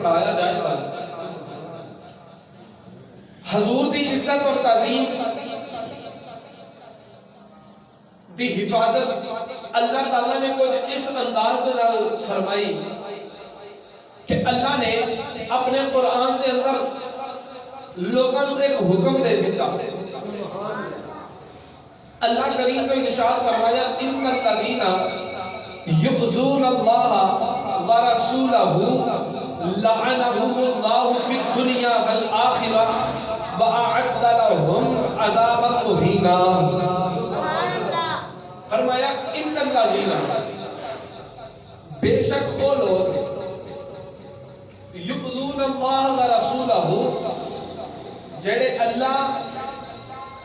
پڑھایا جائے گا۔ حضور دی عزت اور تعظیم دی حفاظت اللہ تعالیٰ نے کچھ اس انداز میں فرمائی کہ اللہ نے اپنے قرآن کے اندر لوگوں کو ایک حکم دے دیتا۔ اللہ کریم کو ارشاد فرمایا ان الذین یؤذون اللہ ورسولہ لعنہم اللہ فی الدنیا والآخرہ وأعد لهم عذابا مہینا۔ فرمایا ان الذین، بے شک وہ لوگ یؤذون اللہ ورسولہ، جڑے اللہ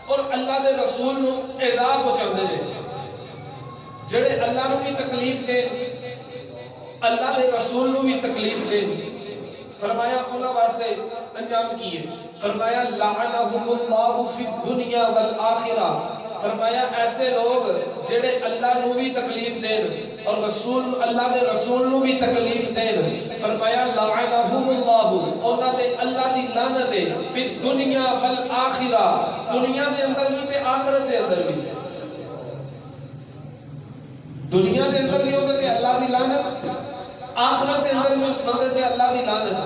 اور اللہ دے رسول نو ایذا پہنچاندے نے، جڑے اللہ نو بھی تکلیف دے، اللہ دے رسول نو بھی تکلیف دے۔ فرمایا انہاں واسطے انجام کیے، فرمایا لعنہم اللہ فی الدنیا والآخرہ، فرمایا ایسے لوگ جڑے اللہ نو بھی تکلیف دین اور رسول اللہ دے رسول نو بھی تکلیف دین، فرمایا لعنہم اللہ، انہاں دے اللہ دی لعنت ہے، فی الدنیا والآخرہ، دنیا دے اندر بھی تے آخرت دے اندر بھی۔ دنیا دے اندر بھی ہوتے تے اللہ دی لعنت، آخرت دے اندر بھی اس بندے تے اللہ دی لعنت۔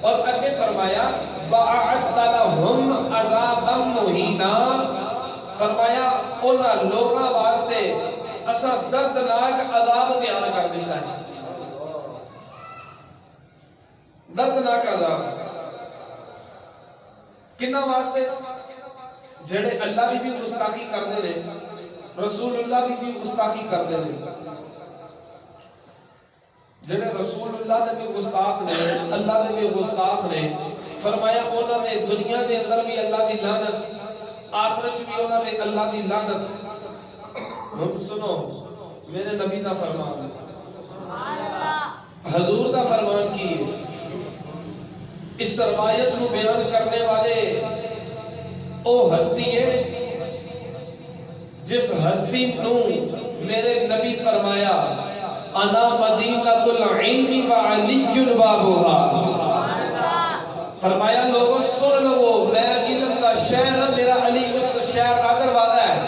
اور اگے فرمایا وَأَعَدَّ لَهُمْ عَذَابًا مُهِينًا، فرمایا انہاں لوگاں واسطے اساں دردناک عذاب تیار کر دیتا ہے، دردناک عذاب۔ کنہاں واسطے؟ جڑے اللہ بھی گستاخی کردے نے، رسول اللہ بھی گستاخی کردے نے، جڑے رسول اللہ نے بھی گستاخ نے، اللہ نے بھی گستاخ نے، فرمایا انہاں نے دنیا دے اندر بھی اللہ دی لعنت، آخرت بھی انہاں نے اللہ دی لعنت۔ ہم سنو میرے نبی دا فرمان، حضور دا فرمان کی اس روایت کو بیان کرنے والے او ہستی ہے جس ہستی نو میرے نبی فرمایا انا مدینہ العلم وعلی بابها، فرمایا لوگوں سن لو میں علم کا شہر ہوں، میرا علی اس شہر کا دروازہ ہے۔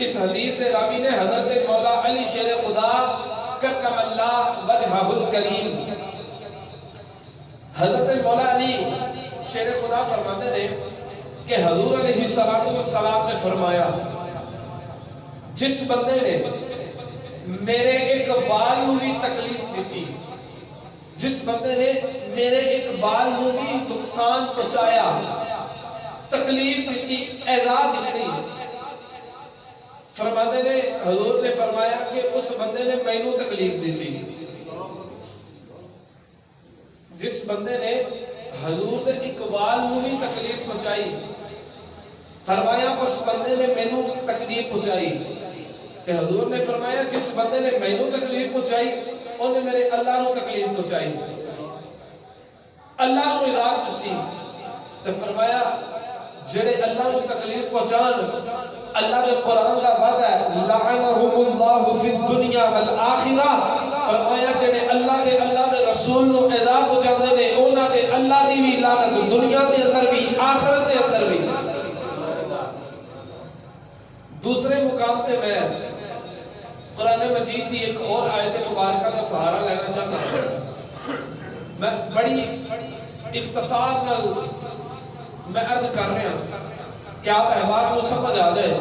اس حدیث سے راوی نے حضرت مولا علی شیر خدا کرم اللہ وجہہ الکریم، حضرت مولا علی شیر خدا فرماتے ہیں کہ حضور علیہ السلام نے فرمایا جس بندے نے میرے ایک بال نو بھی تکلیف دیتی، جس بندے نے میرے ایک بال نو بھی نقصان پہنچایا، تکلیف دیتی، ایذا دیتی، فرماتے نے حضور نے فرمایا کہ اس بندے نے مینوں تکلیف دیتی۔ جس بندے نے حضور دے اقبال نو بھی تکلیف پہنچائی، فرمایا اس بندے نے مینوں تکلیف پہنچائی۔ کہ حضور نے فرمایا جس بندے نے مینوں تکلیف پہنچائی انہوں نے میرے اللہ نو تکلیف پہنچائی، اللہ نو ایذا دیتی۔ تو فرمایا جڑے اللہ نو تکلیف پہنچان، اللہ کے قرآن کا وعدہ ہے لعنہم اللہ فی الدنیا والآخرہ، فرمایا جڑے اللہ دے رسول نو ایذا پہنچاندے نے انہاں تے اللہ دی بھی لعنت دنیا دے اندر بھی آخرت دے اندر بھی۔ دوسرے مقام تے میں قرآن مجید دی ایک اور آیت مبارکہ کا سہارا لینا چاہتا ہوں۔ میں بڑی اختصار نال میں عرض کر رہا ہوں کیا آپ احبار کو سمجھ آ جائے۔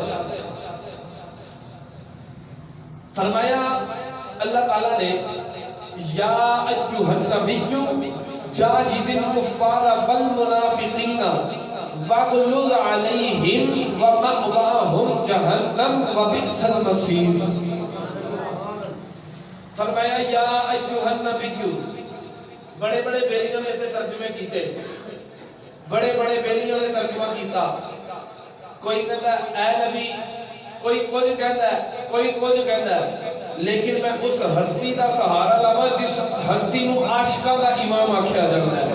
فرمایا اللہ تعالیٰ نے یا ایھا النبی جاہد الکفار والمنافقین وَغْلُظْ عَلَيْهِمْ وَمَأْوَاهُمْ جَهَنَّمُ وَبِئْسَ الْمَصِيرُ۔ فرمایا یا ایھا النبی، بڑے بڑے بیلیوں نے ترجمے کیتے، بڑے بڑے بیلیوں نے ترجمہ کیتا، کوئی کہتا ہے اے نبی، کوئی کچھ کہتا ہے، کوئی کچھ کہتا ہے، لیکن میں اس ہستی کا سہارا لاواں جس ہستی نو عاشقاں دا امام آکھیا جاتا ہے،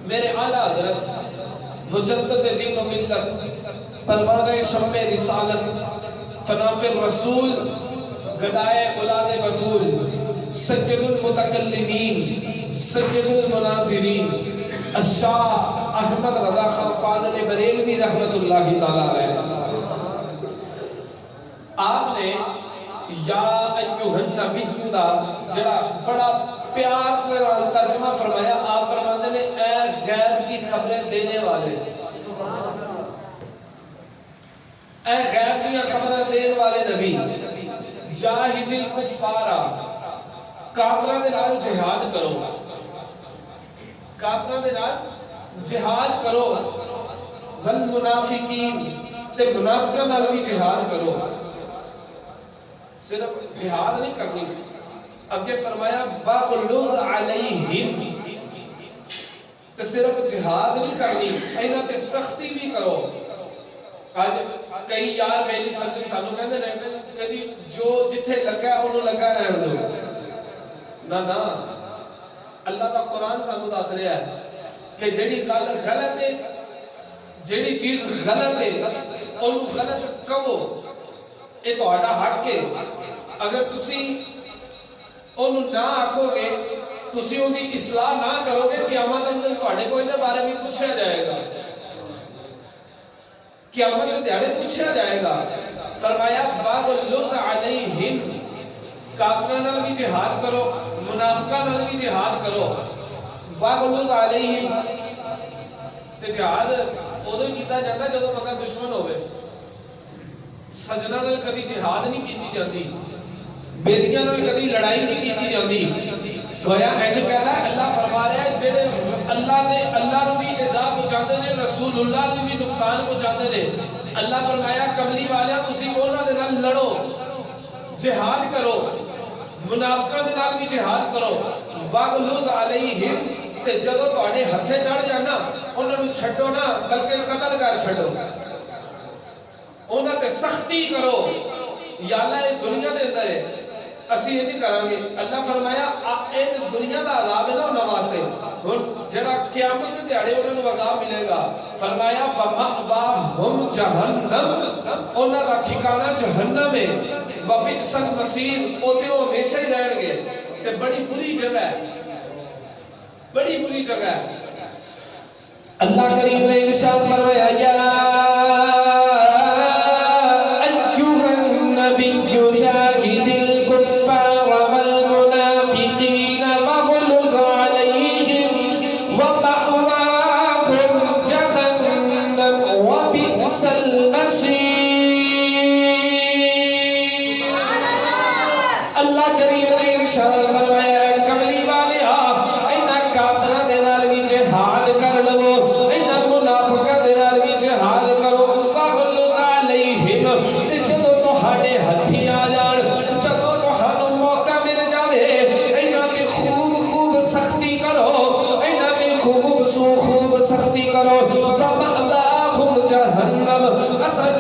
میرے اعلیٰ حضرت مجدد دین و ملت، پروانہ شمع رسالت، فناف الرسول، گدائے اولاد بطول، سید المتکلمین، سید المناظرین، الشاہ احمد رضا خان فاضل بریلوی رحمت اللہ تعالیٰ علیہ، آپ نے یا ایوہ النبی دا جڑا بڑا پیار میرا ترجمہ فرمایا، آپ فرماتے نے اے غیب کی خبریں دینے والے، اے غیب کی خبریں دینے والے نبی، جاہد الکفارہ، کافرہ دے نال جہاد کرو، کافرہ دے نال جہاد کرو، والمنافقین تے منافقہ نال بھی جہاد کرو، صرف جہاد نہیں کرنی، اگے فرمایا وَغْلُظْ عَلَيْهِمْ، تو صرف جہاد نہیں کرنی، اینا تے سختی بھی کرو۔ آج کئی یار میری سمجھے سانو کہنے رہنے کہتی جو جتھے لگا ہے انہوں لگا رہن دو، نا اللہ کا قرآن سانو دس رہا ہے کہ جیڑی گل غلط ہے، جیڑی چیز غلط ہے انہوں غلط کہو، یہ تو آٹا حق ہے، اگر تسی انہوں نہ آکھو گے، تسی ان کی اصلاح نہ کرو گے، قیامت اندر تو آٹے کو اندر بارے میں پوچھا جائے گا، قیامت کے دیہڑے پوچھا جائے گا۔ فرمایا وَغْلُظْ عَلَيْهِمْ، کافروں نال بھی جہاد کرو، منافقاں نال بھی جہاد کرو، وَغْلُظْ عَلَيْهِمْ، تے جہاد ادو کیتا جاتا ہے جدوں بندہ دشمن ہوئے، سجنا نال کدی جہاد نہیں کیتی جاتی، بیدیاں نال کدی لڑائی نہیں کیتی جاتی، گویا انج کہنا ہے اللہ فرما رہا ہے جڑے اللہ نو بھی ایذا پہنچاندے نے، رسول اللہ نو بھی نقصان پہنچاندے نے، اللہ فرمایا کملی والیا تسی انہاں دے نال لڑو، جہاد کرو، منافقاں دے نال بھی جہاد کرو، وَغْلُظْ عَلَيْهِمْ، تے جدوں تواڈے ہتھے چڑھ جانا انہاں نو چھڈو نہ بلکہ قتل کر چھڈو، انہاں تے سختی کرو، یا اللہ یہ دنیا دے اندر ہے اسی یہ نہیں کریں گے، اللہ فرمایا ایک دنیا دا عذاب ہے نا انہاں واسطے، جڑا قیامت دے دیہڑے انہاں نو عذاب ملے گا، فرمایا وَمَأْوَاهُمْ جَهَنَّمْ، انہاں دا ٹھکانہ جہنم ہے، وَبِئْسَ الْمَصِيرُ، اوتے وہ ہمیشہ ہی رہن گے، تے بڑی بری جگہ ہے، بڑی بری جگہ ہے۔ اللہ کریم نے ارشاد فرمایا یا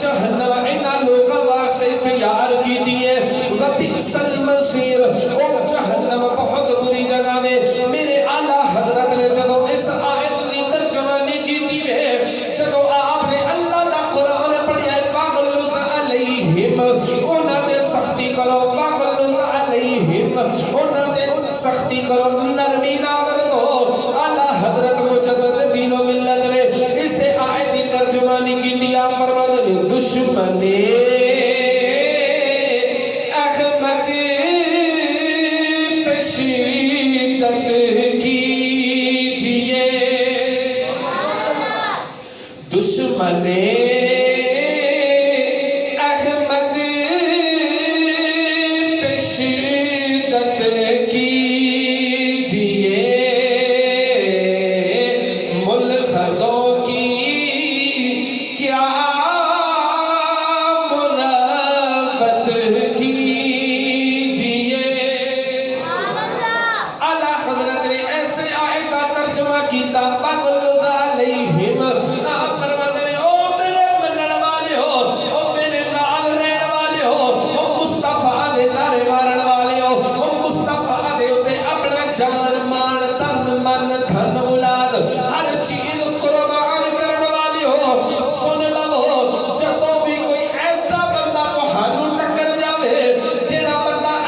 جہنم انہاں لوگاں واسطے تیار کی دیئے، وَبِئْسَ الْمَصِيرُ، اور جہنم بہت بری جگہ میں، میرے اعلیٰ حضرت نے جدو اس آیت کی ترجمانی کی دیئے، جدو آپ نے اللہ دا قرآن پڑھیا ہے وَغْلُظْ عَلَيْهِمْ، انہاں نے سختی کرو، وَغْلُظْ عَلَيْهِمْ، انہاں نے سختی کرو، نرمی نہ کرو، اعلیٰ حضرت مجدد دین و ملت نے اسے آیت کی ترجمانی کی دیا، فرماتے ہیں دشمن احمد پہ شدت کیجئے، دشمن احمد پہ شدت کیجئے، ملحدوں کی کیا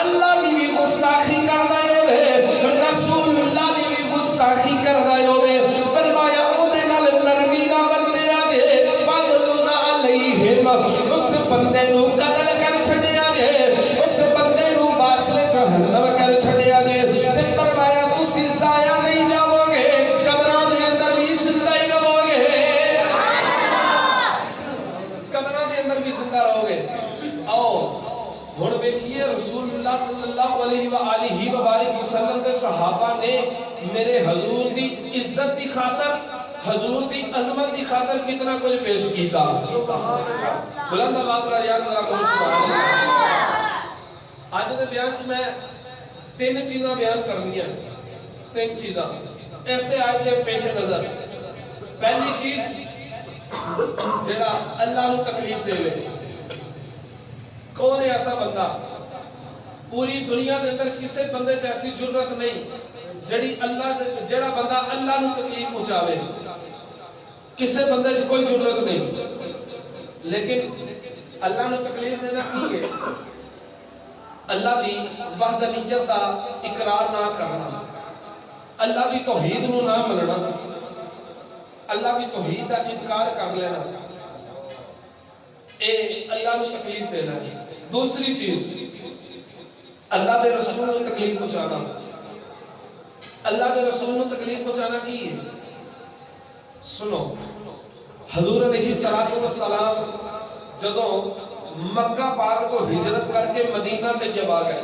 اللہ دی بھی گستاخی کرنا میرے حضور دی عزت دی خاطر حضور دی عظمت دی خاطر کتنا کچھ پیش کیتا بلند آواز نال یار ذرا کون سبحان اللہ اج دے بیان چ میں تین چیزاں بیان کرنی ہیں تین چیزاں ایسے آج دے پیش نظر پہلی چیز جڑا اللہ نو تکلیف دے لے کون ہے ایسا بندہ پوری دنیا دے اندر کسے بندے چ ایسی جرت نہیں جڑا بندہ اللہ نو تکلیف پہنچاوے کسے بندے سے کوئی ضرورت نہیں لیکن اللہ نو تکلیف دینا کی ہے اللہ دی وحدانیت دا اقرار نہ کرنا اللہ دی توحید نو نہ مننا اللہ دی توحید دا انکار کر لینا اے اللہ نو تکلیف دینا دوسری چیز اللہ دے رسول نو تکلیف پہنچانا اللہ دے رسول نو تکلیف پہنچانا کی ہے سنو حضور علیہ السلام جدوں مکہ پاک تو ہجرت کر کے مدینہ تے جب آ گئے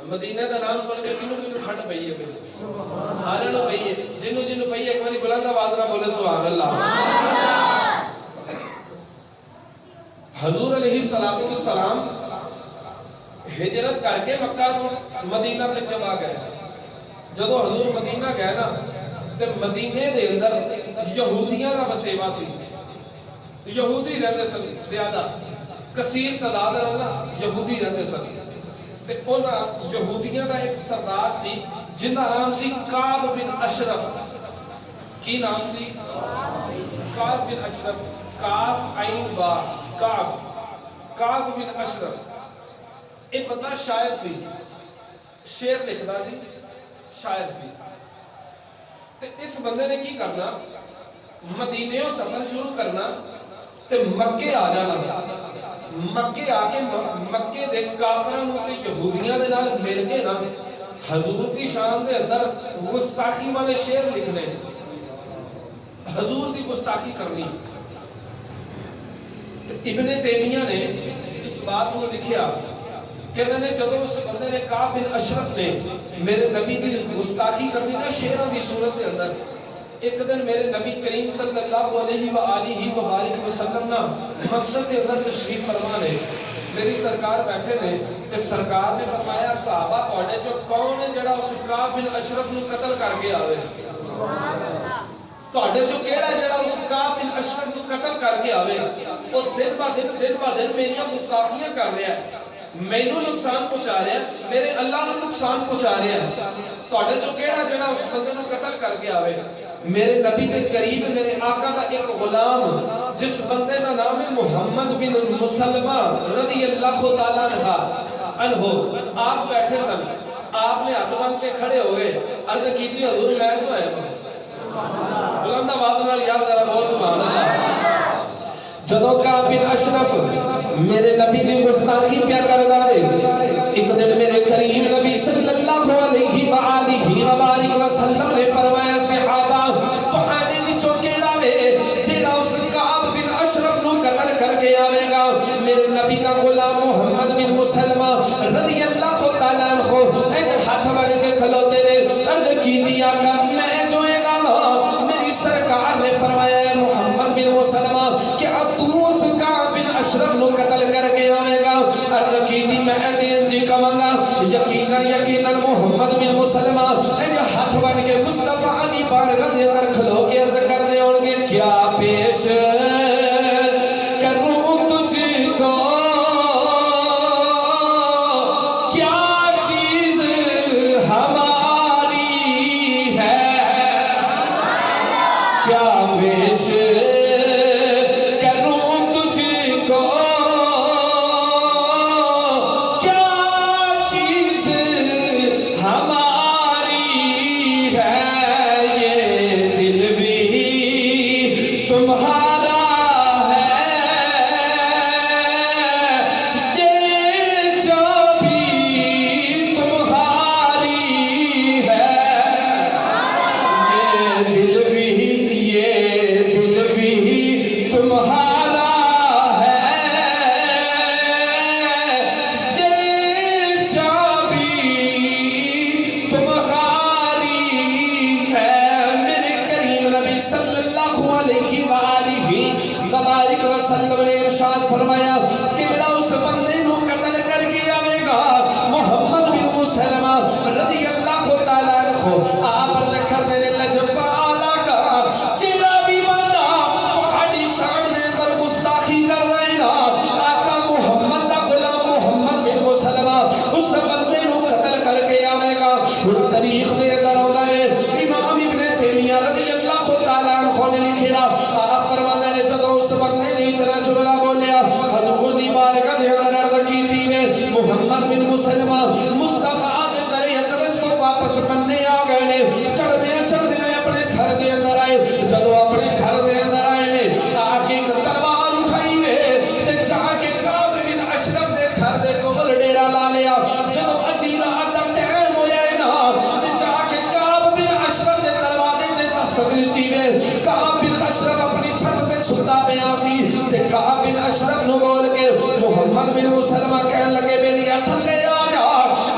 مدینہ دا نام سن کے کنوں کھٹ پئی ہے سارے نو پئی ہے جنوں جنوں پئی ایک باری بلند آواز نال بولے سبحان اللہ حضور علیہ السلام ہجرت کر کے مکہ تو مدینہ تک جب آ گئے جدو حضور مدینہ گئے نا تے مدینے دے اندر یہودیاں دا وسیبہ سی یہودی رہتے سن زیادہ کثیر تعداد نال یہودی رہتے سن تے انہاں یہودیاں دا ایک سردار سی جن دا نام سی کعب بن اشرف کی نام سی کعب بن اشرف کاف عین با کعب بن اشرف ایک بندہ شاعر سی شعر لکھدا سی شاعر سی تے اس بندے نے کی کرنا مدینے سفر شروع کرنا تے مکے آ جانا مکے آ کے مکے دے کافراں نوں تے یہودیاں دے نال مل کے نا حضور دی شان دے اندر گستاخی والے شعر لکھنے حضور دی گستاخی کرنی ابن تیمیہ نے اس بات کو لکھیا کہنے نے جدو اس بندے نے کعب بن اشرف نے میرے نبی دی گستاخی کرنی نا شعراں دی صورت کے اندر ایک دن میرے نبی کریم صلی اللہ علیہ وآلہ وسلم نا مسجد کے اندر تشریف فرما نے میری سرکار بیٹھے نے تے سرکار نے فرمایا صحابہ تواڈے چوں کون ہے جڑا اس کعب بن اشرف نو قتل کر کے آوے تواڈے چوں کیڑا جڑا اس کعب بن اشرف نو قتل کر کے آوے اور دن با دن میریاں گستاخیاں کر رہا ہے مینوں نقصان پہنچا رہا ہے میرے اللہ نو نقصان پہنچا رہا ہے تواڈے چوں کیڑا جڑا اس بندے نو قتل کر کے آوے میرے نبی کے قریب میرے آقا دا ایک غلام جس بندے دا نام ہے محمد بن مسلمہ رضی اللہ تعالیٰ عنہ آپ بیٹھے سن آپ نے ہاتھ باندھ کے کھڑے ہوئے عرض کی تھی حضور میں جو ہے بلند آواز نال یار ذرا بول سبحان اللہ جدوں کعب بن اشرف میرے نبی دی گستاخی کیا کردا ہے ایک دن میرے کریم نبی صلی اللہ علیہ وآلہ وسلم نے فرمایا صحابہ تہاڈے وچوں کیڑا وے جڑا اس کعب بن اشرف نو قتل کر کے آوے گا میرے نبی دا غلام محمد بن مسلمہ رضی اللہ تعالی عنہ ہاتھ بن کے کھلوتے نے عرض کیتی آقا میں جو گا میری سرکار نے فرمایا محمد بن مسلمہ کہ اشرف نو قتل کر کے آوے گا عرض کیتی میں انجی کہاں گا یقیناً محمد بن مسلمہ ہاتھ بن کے مصطفیٰ دی بارگاہ دے اندر کھلو کے عرض کر دے ہون گے کیا پیش کروں تجھ کو کیا چیز ہماری ہے کیا پیش ہماری ہے یہ دل رکھو آپ پر دکھر دے لجپالا کا چیرا بھی بندہ تہاڈی شان دے اندر گستاخی کر دینا آقا محمد دا غلام محمد بن مسلمہ اس بندے نو قتل کر کے آوے گا تاریخ دے اندر ہوتا ہے امام ابن تیمیہ رضی اللہ تعالیٰ عنہ نے لکھیا آپ فرماتے ہیں جدو اس بندے نے اتنا جملہ بولیا حضور دی بارگاہ دے اندر عرض کی تھی میں محمد بن مسلمہ مصطفیٰ دے در اقدس کو واپس بننے آ گئے نے چڑھ دے اپنے گھر دے اندر آئے جدو اپنے گھر دے اندر آئے نے آکے تلوار اٹھائی ہوئے تے جا کے کعب بن اشرف دے گھر دے کول ڈیرا لا لیا جدو ادھی رات دا ٹائم ہویا ہے نا تے جا کے کعب بن اشرف دے دروازے تے دستک دیتی ہے کعب بن اشرف اپنی چھت تے ستا پیا سی تے کعب بن اشرف نو بول کے محمد بن مسلمہ کہن لگے میری تھلے آ جا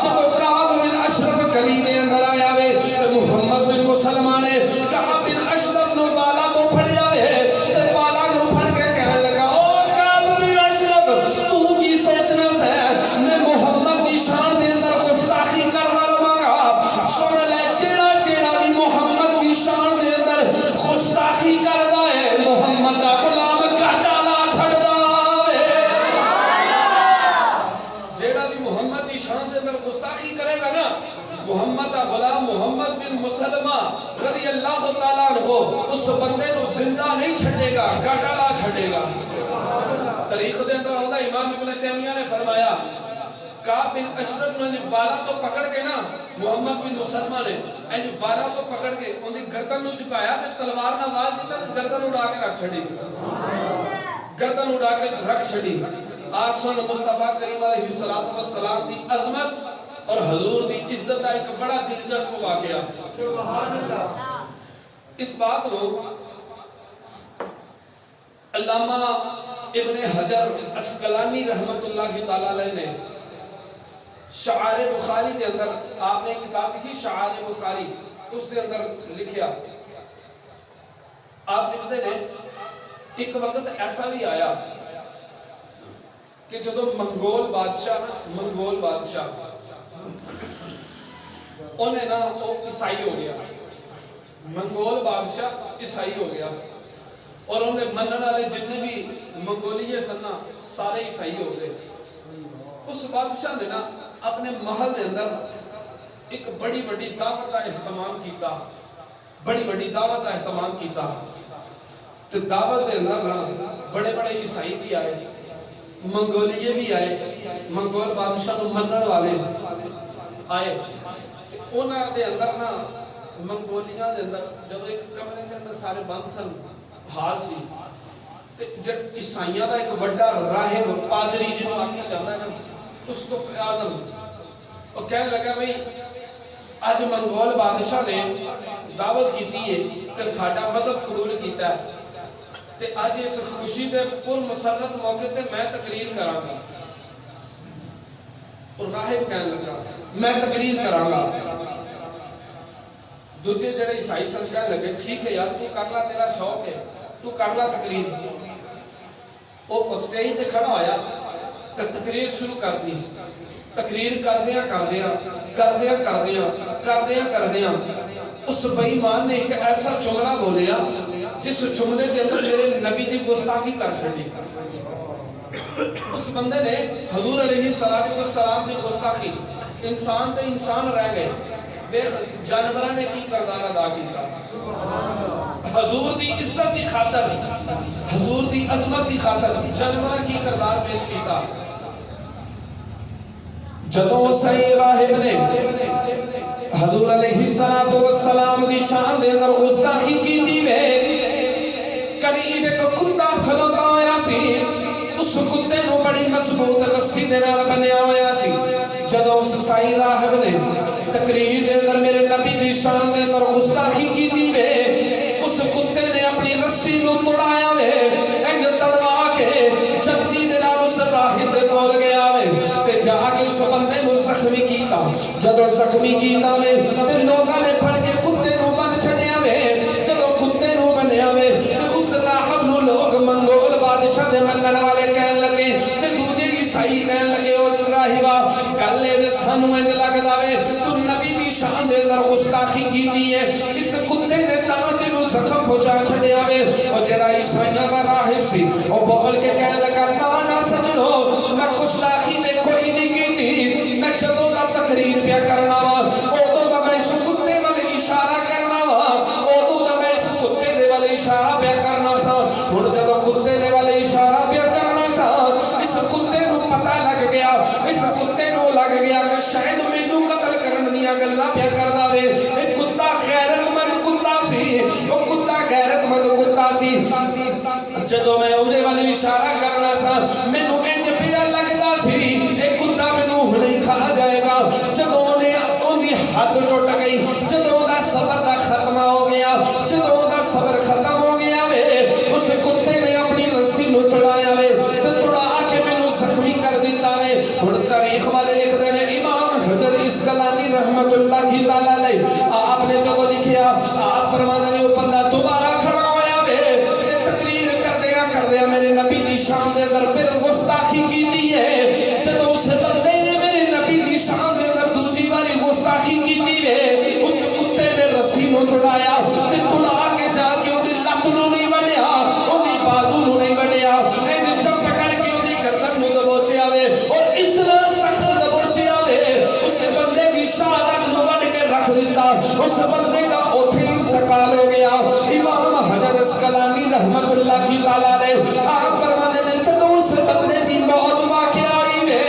جدو کعب بن اشرف گلی دے اندر آیا وے محمد بن مسلمہ نے کعب بن اشرف نو بالا تو پھڑیا وے تے بالا نو پھڑ کے کہن لگا او کعب بن اشرف تو کی سوچنا سے میں محمد دی شان دے اندر گستاخی کرنا رہاں گا سن لے چیڑا بھی محمد دی شان دے اندر گستاخی کردا ہے محمد دا غلام کٹالا چھڑدا وے جیڑا بھی محمد دی شان دے اندر گستاخی کرے گا نا محمد دا غلام محمد بن مسلمہ رضی اللہ تعالیٰ عنہ اس بندے کو زندہ نہیں چھڑے گا کٹالا چھڑے گا تاریخ دے اندر ہوتا امام ابن تیمیہ نے فرمایا کعب بن اشرف نے والا تو پکڑ کے نا محمد بن مسلمہ نے این والا تو پکڑ کے ان دی گردن نو جھکایا تے تلوار نہ وال دیتا تے گردن اڑا کے رکھ چھڑی گردن اڑا کے رکھ چھڑی آسمان مصطفیٰ کریم علیہ السلام دی عظمت اور حضور دی عزت کا ایک بڑا دلچسپ واقعہ سبحان اللہ اس بات کو علامہ ابن حجر اسقلانی رحمت اللہ تعالیٰ علیہ نے شعار بخاری کے اندر آپ نے کتاب لکھی شعار بخاری اس کے اندر لکھیا آپ لکھتے ہیں ایک وقت ایسا بھی آیا کہ جدو منگول بادشاہ انہیں نا وہ عیسائی ہو گیا منگول بادشاہ عیسائی ہو گیا اور انہیں منن والے جتنے بھی منگولیے سننا سارے عیسائی ہو گئے اس بادشاہ نے نا اپنے محل دے اندر ایک بڑی دعوت کا اہتمام کیتا تو دعوت دے اندر نا بڑے عیسائی بھی آئے منگولیے بھی آئے منگول بادشاہ نو منن والے آئے انہاں دے اندر نا منگولیاں دے اندر جب ایک کمرے کے اندر سارے بند سن حال سی جب عیسائیاں دا ایک بڑا راہب پادری جنہوں آنکھ جاندہ ہے نا اسقف اعظم اور کہنے لگا بھئی آج منگول بادشاہ نے دعوت کیتی ہے کہ ساڈا مذہب قبول کیتا ہے تے آج اس خوشی دے پر مسرت موقع تے میں تقریر کراں گا اور راہب کہنے لگا میں تقریر کراں گا دوجے جڑے عیسائی سن کہنے لگے ٹھیک ہے یار تو کرلا تیرا شوق ہے تو کرلا تقریر وہ سٹیج تے کھڑا ہویا تے تقریر شروع کر دی تقریر کردیاں اس بے ایمان نے ایک ایسا جملہ بولیا جس جملے کے اندر میرے نبی دی گستاخی کر چھڑی اس بندے نے حضور علیہ السلام کی گستاخی انسان تے انسان رہ گئے جانورہ نے کی کردار ادا کیتا حضور دی عزت کی خاطر حضور دی عظمت کی خاطر جانورہ کی کردار پیش کیتا جدوں صحیح راہب نے حضور علیہ السلام دی شان دے اندر گستاخی کیتی وے قریب ایک کتا کھلوتا ہویا سی اس کتے نو بڑی مضبوط رسی دے نال بنیا ہویا سی جدوں صحیح راہب نے تقریر دے اندر میرے نبی دی شان دے اندر گستاخی کیتی وے اس کتے نے اپنی رسی نو توڑایا وے انج تڑوا کے جلدی دے نال اس راہب دے کول گیا وے تے جا کے اس بندے نو زخمی کیتا جدوں زخمی کیتا وے تے لوکاں نے پھڑ کے کتے نو بن چھڈیا وے جدوں کتے نو بنیا وے تے اس راہب نو لوگ منگول بادشاہ دے منن والے کہن لگے تے دوجے عیسائی کہن لگے اس راہبا گل اے سانو انج لگدا وے تو نبی دی شان دے اندر گستاخی کیتی ہے اس کتے نے تاں نو زخم پہنچا چھڈیا وے او جڑا عیسائیاں دا راہب سی او بول کے کہن لگا نا سجنو میں گستاخی تے کوئی نہیں کیتی میں جدوں دا تقریر پیا کرنا وا اودوں دا میں اس کتے ول اشارہ کرنا وا اودوں دا میں اس کتے دے ول اشارہ پیا کرنا سا ہن جدوں کتے دے ول اشارہ پیا کرنا سا اس کتے نو پتہ لگ گیا اس کتے نو لگ گیا کہ شاید مینوں قتل کرن دیاں گلاں پیا کردا وے اے کتا غیرت مند کتا سی او کتا غیرت مند کتا سی جدوں میں اودے ول اشارہ کرنا سا مینوں انج پیا لگدا سی اے کتا مینوں ہنے کھا جائے گا جدوں نے اودی حد ٹوٹ گئی جدوں دا صبر دا ختم ہو گیا جدوں دا صبر ختم ہو گیا وے اس کتے نے اپنی رسی نو توڑایا وے تے توڑا کے مینوں زخمی کر دیتا وے ہن تاریخ والے لکھ دے نے امام حجر اسقلانی رحمت اللہ کی تعالی علیہ آپ نے جو لکھیا آپ فرماندے نے او بندہ دوبارہ کھڑا ہویا وے تے تقریر کردیا میرے نبی دی شان دے اندر پھر گستاخی کیتی ہے جدوں اس بندے نے میرے نبی دی شان دے اندر دوسری باری گستاخی کیتی ہے اس کتے نے رسی نو توڑایا تے توڑا کے جا کے اودی لت نو نہیں وڈیا اودی بازو نو نہیں وڈیا اے چپ کر کے اودی گردن نو دبوچیا وے اور اتنا سخت دبوچیا وے اس بندے دی شارت نو وڈ کے رکھ دیتا اس بندے دا اوتھے انتقال ہو گیا امام حجر اسقلانی رحمت اللہ کی تعالی علیہ آپ فرماتے ہیں جدوں اس بندے دی موت واقع آئی وے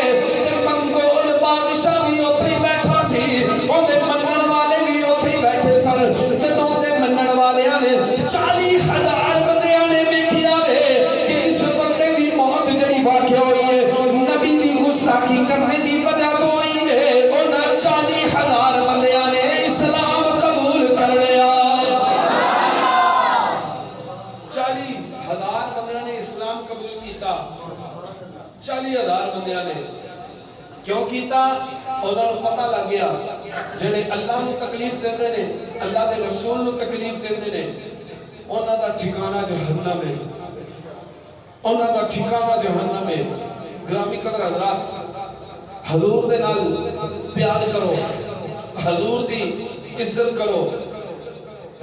تے منگول بادشاہ بھی اوتھے بیٹھا سی اودے منن والے بھی اوتھے بیٹھے سن جدوں دے منن والیاں نے 40,000 بندیاں نے ویکھیا وے کہ اس بندے دی موت جڑی واقع ہوئی ہے نبی دی گستاخی کرنے دی وجہ تو ہوئی ہے انہاں 40,000 بندیاں نے اسلام قبول کر لیا 40,000 بندیاں نے اسلام قبول کیتا 40,000 بندیاں نے کیوں کیتا انہاں نوں پتہ لگ گیا جڑے اللہ نوں تکلیف دیندے نے اللہ دے رسول نوں تکلیف دیندے نے انہاں دا ٹھکانہ جہنم ہے انہاں دا ٹھکانہ جہنم ہے گرامی قدر حضرات حضور دے نال پیار کرو حضور دی عزت کرو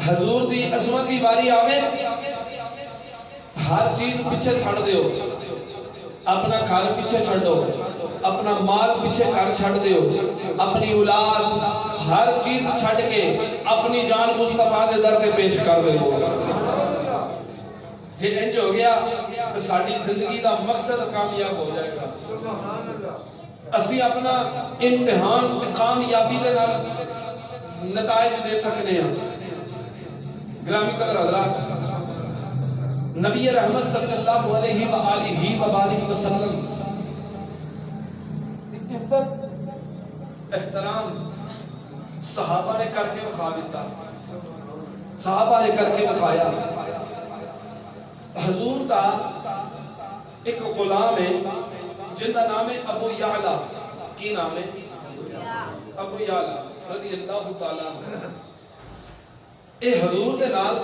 حضور دی عظمت دی باری آوے ہر چیز پیچھے چھڑ دیو اپنا گھر پیچھے چھڑو اپنا مال پیچھے کر چھڑ دیو اپنی اولاد ہر چیز چھڑ کے اپنی جان مصطفیٰ دے در تے پیش کر دیو جے انج ہو گیا تو ساڈی زندگی دا مقصد کامیاب ہو جائے گا اسی اپنا امتحان کامیابی دے نال نتائج دے سکتے ہیں گرامی قدر حضرات نبی رحمت صلی اللہ علیہ وآلہ وسلم عزت احترام صحابہ نے کر کے بخا دیتا صحابہ نے کر کے بخایا حضور دا ایک غلام ہے جن کا نام ہے ابو یعلا کی نام ہے ابو یعلا رضی اللہ تعالیٰ اے حضور دے نال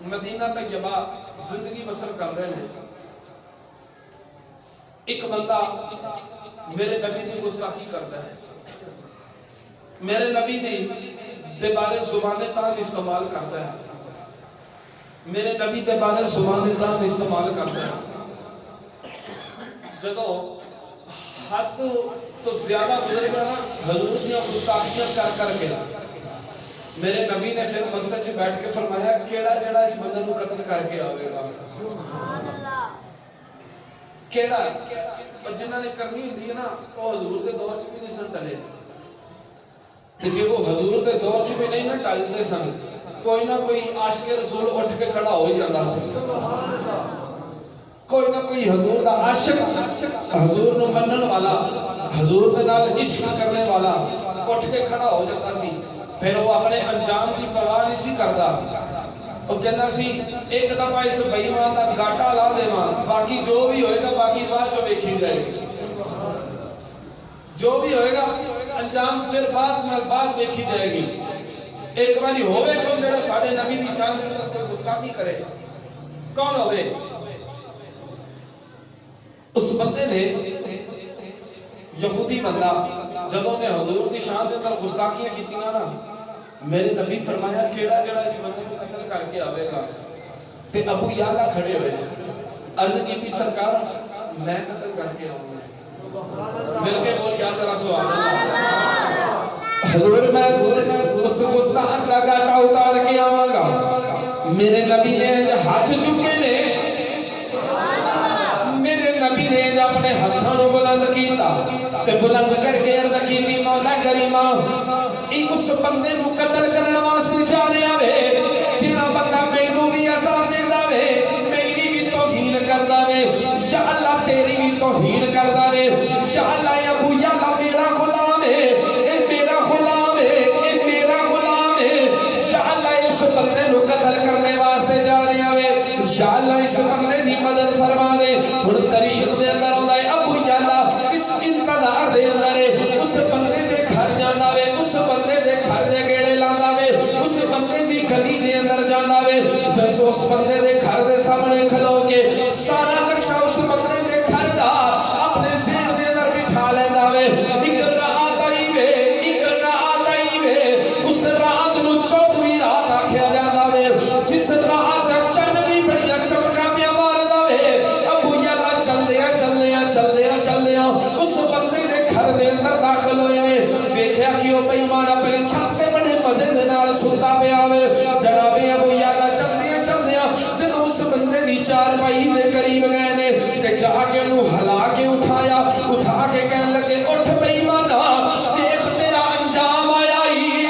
مدینہ طیبہ زندگی بسر کر رہے ہیں ایک بندہ میرے نبی دی گستاخی کرتا ہے میرے نبی دی بارے زبان تان استعمال کرتا ہے میرے نبی دے بارے زبان تان استعمال کرتا ہے جدو حد تو زیادہ گزر گیا نا حضور دیا گستاخیاں کر کے میرے نبی نے پھر مسجد سے بیٹھ کے فرمایا کیڑا جڑا اس بندے کو قتل کر کے آوے گا کیڑا جنہاں نے کرنی ہوندی ہے نا وہ حضور دے دور چ بھی نہیں سن ٹلے تے جے وہ حضور دے دور چ بھی نہیں نہ ٹلدے سن کوئی نہ کوئی عاشق رسول اٹھ کے کھڑا ہو جاندا سی کوئی نہ کوئی حضور دا عاشق حضور نو منن والا حضور دے نال عشق کرنے والا اٹھ کے کھڑا ہو جاتا سی پھر وہ اپنے انجام کی پرواہ نہیں سی کرتا وہ کہنا سی ایک دفعہ اس بے ایمان دا گاٹا لا دیواں باقی جو بھی ہوئے گا باقی بعد چ ویکھی جائے گی جو بھی ہوئے گا انجام پھر بعد ویکھی جائے گی ایک باری ہوئے کون جڑا ساڈے نبی دی شان دے اندر کوئی گستاخی کرے کون ہوئے اس بندے نے یہودی بندہ جدوں نے حضور دی شان دے اندر گستاخیاں کیتیاں نا میرے نبی فرمایا کیڑا جڑا اس بندے کو قتل کر کے آوے گا تے ابو یعلا کھڑے ہوئے عرض کی سرکار میں قتل کر کے آؤں گا مل کے بول یا ذرا سبحان اللہ حضور میں اس گستاخ کا گاٹا اتار کے آواں گا میرے نبی نے ہاتھ چکے نے میرے نبی نے اپنے ہاتھوں کو بلند کیتا تے بلند کر کے عرض کیتی مولا کریمہ ای اس بندے کو قتل کرنے واسطے جا رہا وے جڑا بندہ مینوں بھی عذاب دیندا وے میری بھی توہین کردا وے یا اللہ تیری بھی توہین کردا وے یا اللہ یا ابو یعلا میرا غلام ہے اے میرا غلام ہے اے میرا غلام ہے یا اللہ اس بندے کو قتل کرنے واسطے جا رہا وے یا اللہ اس بندے دی مدد فرما دے ہن طریق دے اندر ہوندا ہے ابو یعلا اس انتظار دے اندر اس بندے دے گھر جاندا وے اس بندے دے گھر دے گیڑے لاندا وے اس بندے دی گلی دے اندر جاندا وے جس اس بندے دے گھر دے سامنے کھلو کے سارا نقشہ اس بندے دے گھر دا اپنے ذہن دے اندر بٹھا لیندا وے ایک رات آئی وے اس رات نو 14ویں رات آکھیا جاندا وے جس رات چن بھی بڑیاں چمکاں پیا ماردا وے ابو یعلا چلدیاں اس بندے دے گھر دے اندر داخل ہوئے نے دیکھیا کہ وہ بے ایمان اپنے چھت تے بڑے مزے دے نال ستا پیا وے جناب ابو یعلا چلدیاں جدوں اس بندے دی چارپائی دے قریب گئے نے تے جا کے انہوں ہلا کے اٹھا کے کہن لگے اٹھ بے ایمانا دیکھ تیرا انجام آیا ہی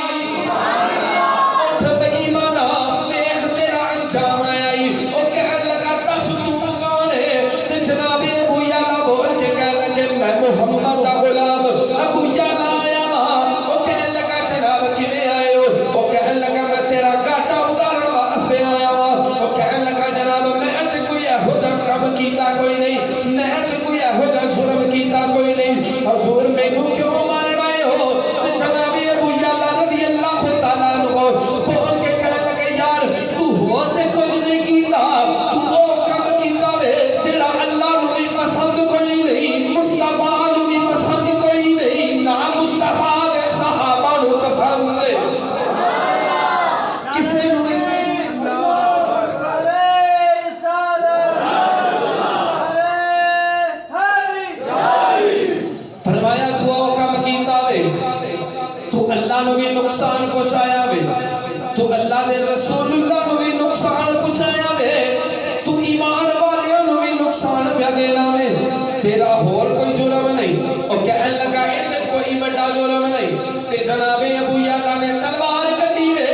اٹھ بے ایمانا دیکھ تیرا انجام آیا ہی وہ کہن لگا دس تو کون ہے تے جناب ابو یعلا بول کے کہن لگے میں محمد دا غلام ابو یعلا آیا وہ کہن لگا جناب کیویں آئے ہو وہ کہن لگا میں تیرا گاٹا اتارن واسطے آیا وہ کہن لگا جناب میں تے کوئی ایہو جا کام کیتا کوئی نہیں میں تے کوئی ایہو جا ظلم کیتا کوئی نہیں حضور مینوں کیوں مارن آئے ہو تے جناب ابو یعلا رضی اللہ تعالیٰ عنہ بول کے کہن لگے یار تو ہو تے کوئی نہیں کیتا تو او کام کیتا وے جڑا اللہ نو بھی پسند کوئی نہیں مصطفیٰ نو بھی پسند کوئی نہیں نہ مصطفیٰ دے صحابہ نو پسند ہے کسے نو فرمایا تو او کام کیتا وے تو اللہ نو بھی نقصان پہنچایا وے تو اللہ دے رسول اللہ نو بھی نقصان پہنچایا وے تو ایمان والیاں نو بھی نقصان پیا دینا وے تیرا ہور کوئی جرم نہیں او کہن لگا اے تے کوئی بڑا جرم نہیں تے جناب ابو یعلا نے تلوار کڈی وے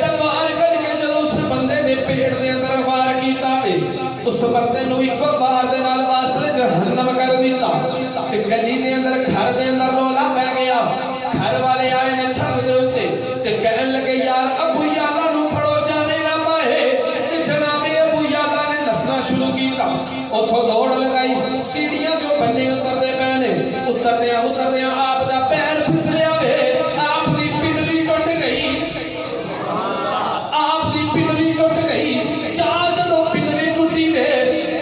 تلوار کڈ کے جدوں اس بندے دے پیٹ دے اندر وار کیتا وے اس بندے نو ایک وار دے نال واصل جہنم کر دیتا تے گلی دے اندر گھر دے اندر رولا پہ گیا گھر والے آئے نے چھت دے اوتے تے کہن لگے یار ابو یعلا نو پھڑو جانے نہ پائے تے جناب ابو یعلا نے نسنا شروع کیتا اوتھوں دوڑ لگائی سیڑھیاں جو بنے اتردے پہنے اتردیاں آپ دا پیر پھسلیا وے آپ دی پنڈلی ٹوٹ گئی چار جدوں پنڈلی ٹوٹی وے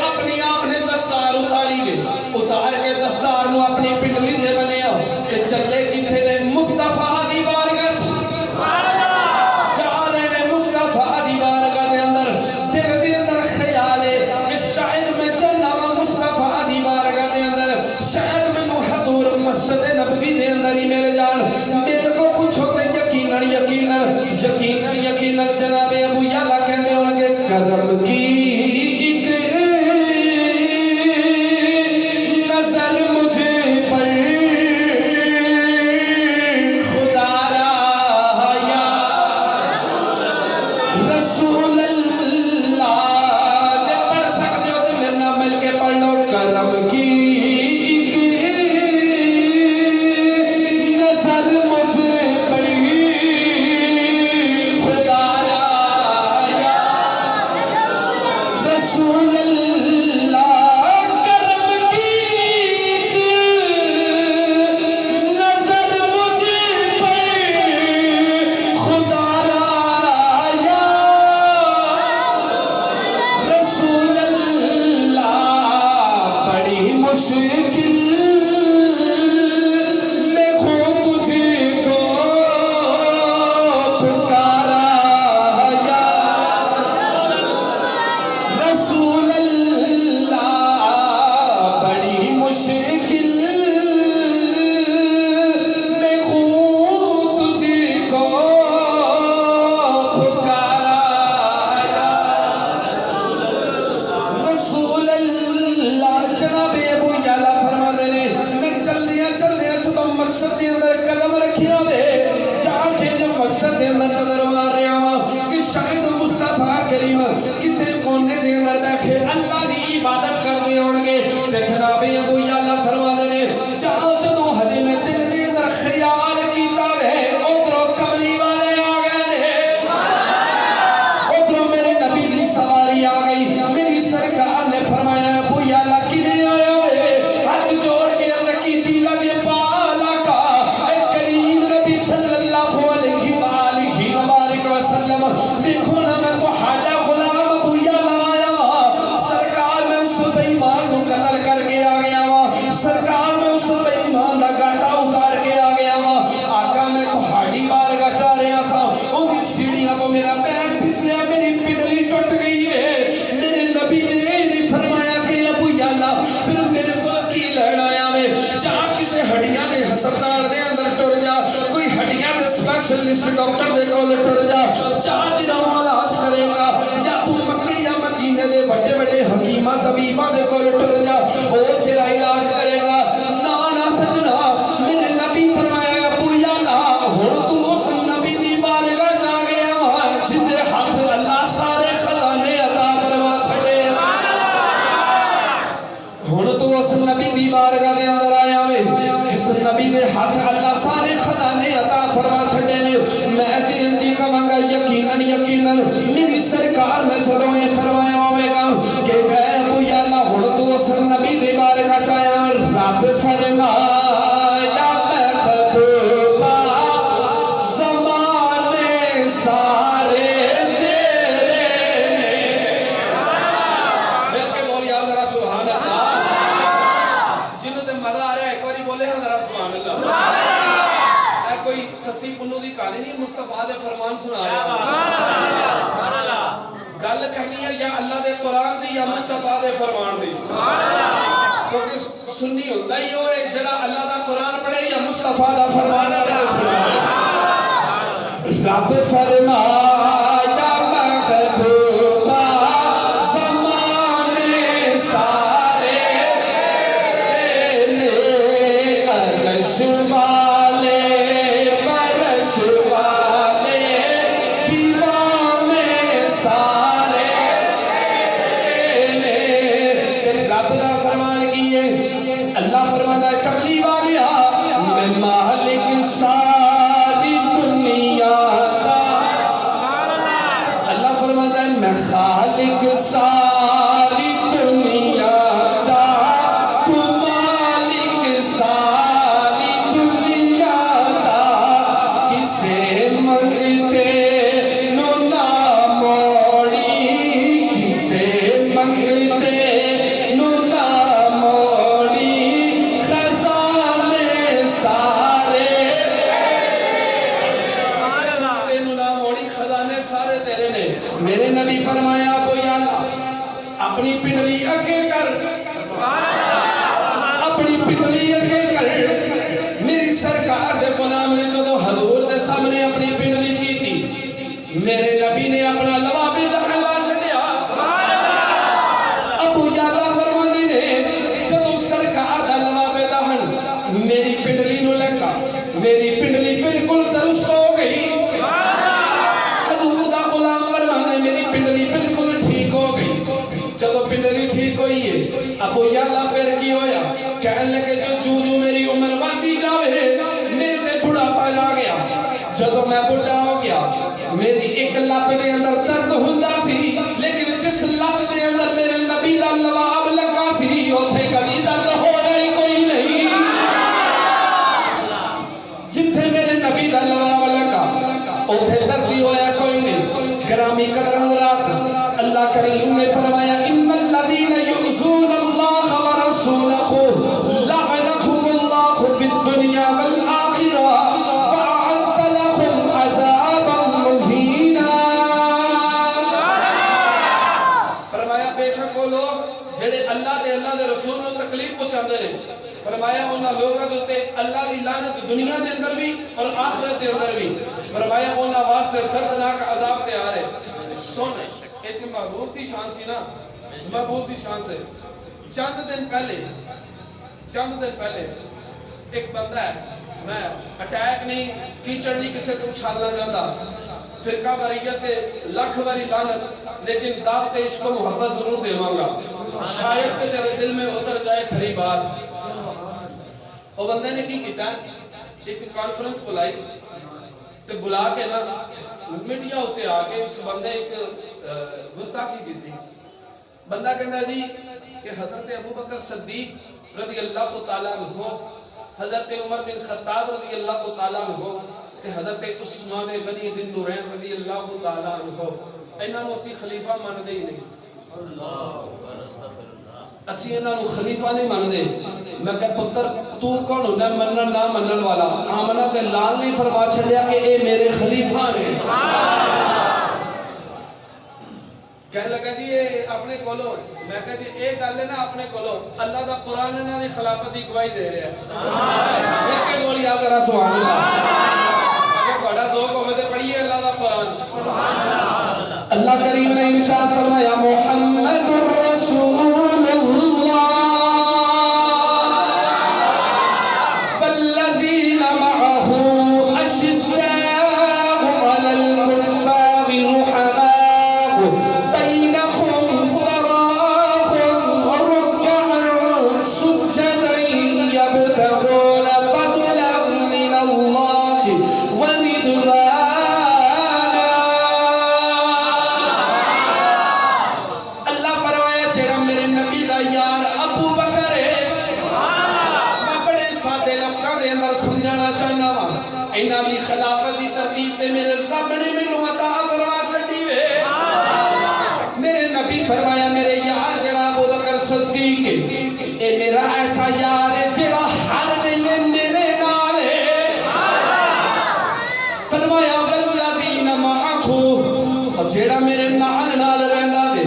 اپنی آپ نے دستار اتاری وے اتار کے دستار نو اپنی پنڈلی دے بنیا تے چلے کتھے نے مصطفیٰ دی بارگاہ جا رہے نے مصطفیٰ دی بارگاہ دے اندر دل دے اندر خیال ہے کہ شاید میں چلنا وا مصطفیٰ دی بارگاہ دے اندر شاید میں حضور مسجد نبوی دے اندر ہی مل جان میرے کو پوچھو تے یقیناً جناب ابو یعلا کہندے ہون گے کرم کی ایک نظر مجھے پر خدا را یا رسول اللہ جب پڑھ سکتے ہو تو میرے نام مل کے پڑھ لو کرم کی ایک نظر مجھے پر خدا دیکھو نا میں تو ہاڈا غلام ابو یعلا آیا وا سرکار میں اس بے ایمان کو قتل کر کے آ گیا وا سرکار میں اس بے ایمان کا گاٹا اتار کے آ گیا وا آقا میں تو ہاڈی بارگاہ چاہ رہا سا ان کی سیڑھیاں تو میرا پیر پھسلیا میری پنڈلی ٹوٹ گئی ہے میرے نبی نے نہیں فرمایا کہ ابو یعلا پھر میرے کو کی لین آیا میں جا کسے ہڈیاں دے ہسپتال دے اندر ٹر جا کوئی ہڈیاں دے اسپیشلسٹ ڈاکٹر دے کول ٹر جا 4 دن علاج کرے گا یا تو مکے یا مدینے دے بڑے بڑے حکیماں طبیباں دے کول ٹر جا او تیرا علاج کرے گا نا نا سجنا میرے نبی فرمایا ابو یعلا ہن تو اس نبی دی بارگاہ جا گیا وا جن دے ہاتھ اللہ سارے خزانے عطا فرما چھڑے ہن تو اس نبی دی بارگاہ دے اندر آیا وے جس نبی دے ہاتھ اللہ سارے خزانے عطا فرما چھڑے نے میں دین دی کہاں گا یقیناً یقیناً میری سرکار نے جدوں یہ فرمایا ہوے گا کہ اے ابو یعلا ہن تو اس نبی دی بارگاہ چایا رب فرمایا محبوبا زمانے سارے تیرے مل کے بول یار ذرا سبحان اللہ جنوں تے مزہ آ رہا ہے ایک باری بولے ہاں ذرا سبحان اللہ سبحان اللہ اے کوئی سسی پنو دی کہانی نہیں مصطفیٰ دے فرمان سنا رہا سبحان اللہ گل کرنی ہے یا اللہ دے قرآن دی یا مصطفیٰ دے فرمان دی سبحان اللہ کیونکہ سنی ہوتا ہی ہوئے جڑا اللہ دا قرآن پڑھے یا مصطفیٰ دا فرمان ہے رب فرمایا محبوبا زمانے سارے نے عرش والے فرش والے دیوانے سارے نے رب دا فرمان کیے اللہ فرماتا ہے کملی والیا میں مالک ساری دنیا دا اللہ فرماتا ہے میں خالق ساری دنیا دا تو مالک ساری دنیا دا کسے منگتے نو نہ موڑی کسے منگتے نو نہ موڑی خزانے سارے تینو نہ موڑی خزانے سارے تیرے نے میرے نبی فرمایا ابو یعلا اپنی پنڈلی اگے کر اپنی پنڈلی اگے کر میری سرکار دے غلام نے جدو حضور دے سامنے اپنی پنڈلی کی تھی میرے نبی نے اپنا لوابے دخل لا چھڑیا ابو یعلا فرماندے نے جدو سرکار دا لوابے دخل میری پنڈلی نو لگا میری پنڈلی بالکل درست ہو گئی حضور دا غلام فرماندے میری پنڈلی بالکل ٹھیک ہو گئی جدو پنڈلی ٹھیک ہوئی ہے ابو یعلا پھر کی ہویا کہنے لگے جو میری عمر بڑھتی جاوے میرے تے بڑھاپا جا گیا جدو میں بڑھا ہو گیا میری ایک لت دے اندر درد ہوندا سی لیکن جس لت دے اندر میرے نبی دا لواب لگا سی اوتھے کبھی درد ہویا ہی کوئی نہیں جتھے میرے نبی دا لواب لگا اوتھے درد ہی ہویا کوئی نہیں گرامی قدر حضرات اللہ کریم نے فرمایا ان الذین یؤذون اللہ ورسولہ لعنہم اللہ فی الدنیا والآخرہ وأعد لهم عذابا مہینا فرمایا بے شک وہ لوگ جڑے اللہ دے رسول نو تکلیف پہنچاندے نے فرمایا انہاں لوگاں دے اوتے اللہ دی لعنت دنیا دے اندر بھی اور آخرت دے اندر بھی فرمایا انہاں واسطے دردناک عذاب تیار ہے سن ایک محبوب دی شان سی نا محبوب دی شان سے چند دن پہلے ایک بندہ ہے میں اٹیک نہیں کیچڑ نہیں کسے تو اچھالنا چاہتا فرقہ واریت کے لاکھ واری لعنت لیکن دعوت عشق و محبت ضرور دیواں گا شاید کہ تیرے دل میں اتر جائے کھری بات وہ بندے نے کی کیتا ایک کانفرنس بلائی تو بلا کے نا میڈیا ہوتے آگے اس بندے ایک گستاخی کی تھی بندہ کہنا جی کہ حضرت ابو بکر صدیق رضی اللہ تعالیٰ عنہ حضرت عمر بن خطاب رضی اللہ تعالیٰ عنہ کہ حضرت عثمان غنی ذی النورین رضی اللہ تعالی عنہ انہاں نوں اسی خلیفہ مانتے ہی نہیں، اسی انہاں نوں خلیفہ نہیں مانتے۔ میں کہ پتر تو کون ہوندا منن نہ منن والا؟ آمنہ تے لال نے فرما چھڈیا کہ اے میرے خلیفہ نے۔ کہنے لگا جی یہ اپنے کولو، میں کہا جی ایک گل ہے نا اپنے کولو، اللہ دا قرآن انہاں دی خلافت دی گواہی دے رہا ہے۔ ایک کے بولی آ ذرا سبحان اللہ، اگر تہاڈا ذوق ہوے تے پڑھیے اللہ دا قرآن۔ اللہ کریم نے ارشاد فرمایا محمد رسول اللہ والذین معہ اشداء علی الکفار رحماء بینہم تراہم رکعا سجدا یبتغون فضلا من اللہ ورضوانا۔ اینا بھی خلافت دی ترتیب تے میرے رب نے مینوں عطا فرما چھڈی وے۔ میرے نبی فرمایا میرے یار جڑا ابو بکر صدیق اے میرا ایسا یار ہے جڑا ہر ویلے میرے نال ہے۔ فرمایا والذین معہ، اور جڑا میرے نال نال رہندا وے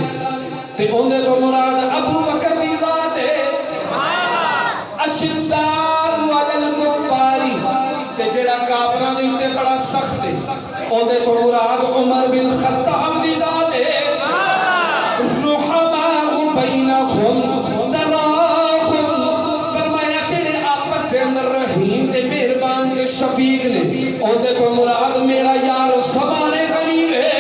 تے اوندے تو مراد ابو بکر دی ذات ہے۔ اشداء علی الکفار، جڑا کافراں دے اوتے بڑا سخت ہے، اودے تو مراد عمر بن خطاب دی ذات ہے۔ رحماء بینہم تراہم، فرمایا جڑے آپس دے اندر رحیم تے مہربان تے شفیق نے، اودے تو مراد میرا یار زبان غریب ہے۔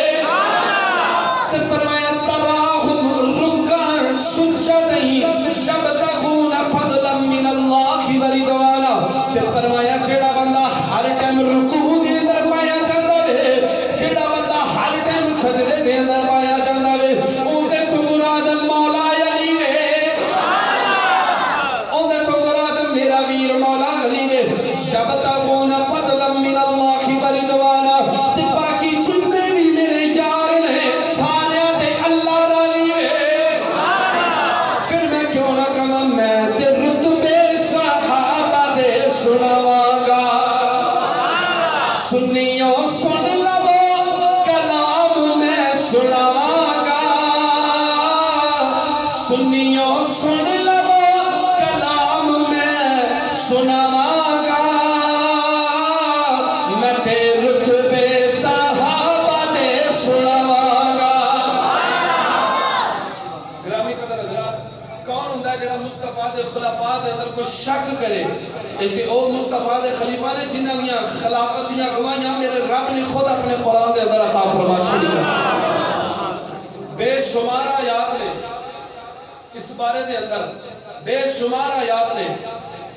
تے فرمایا تراہم رکعا سجدا یبتغون فضلا من اللہ ورضوانا۔ تے فرمایا جڑا بندہ ہر ٹائم رکوع دے اندر پایا جاندا وے، جڑا بندہ ہر ٹائم سجدے دے اندر پایا جاندا وے، اودے تو مراد مولا علی وے، اودے تو مراد میرا ویر مولا علی وے۔ یبتغون فضلا من اللہ ورضوانا، تے باقی جتنے بھی میرے یار نے سارے تے اللہ راضی وے۔ پھر میں کیوں نہ کہاں میں تے رتبے صحابہ دے سناواں گا۔ سنیوں سن لو کلام میں سناواں گا، سنیوں سن لو کلام میں سناواں گا، میں تے رتبے صحابہ دے سناواں گا۔ گرامی قدر حضرات، کون ہوندا ہے جڑا مصطفیٰ دے خلفاء دے اندر کوئی شک کرے کہ او مصطفیٰ دے خلیفہ نے جنہاں دیاں خلافت دیاں گواہیاں میرے رب نے خود اپنے قرآن دے اندر عطا فرما چھڑی جائے۔ بے شمار آیات نے اس بارے دے اندر، بے شمار آیات نے۔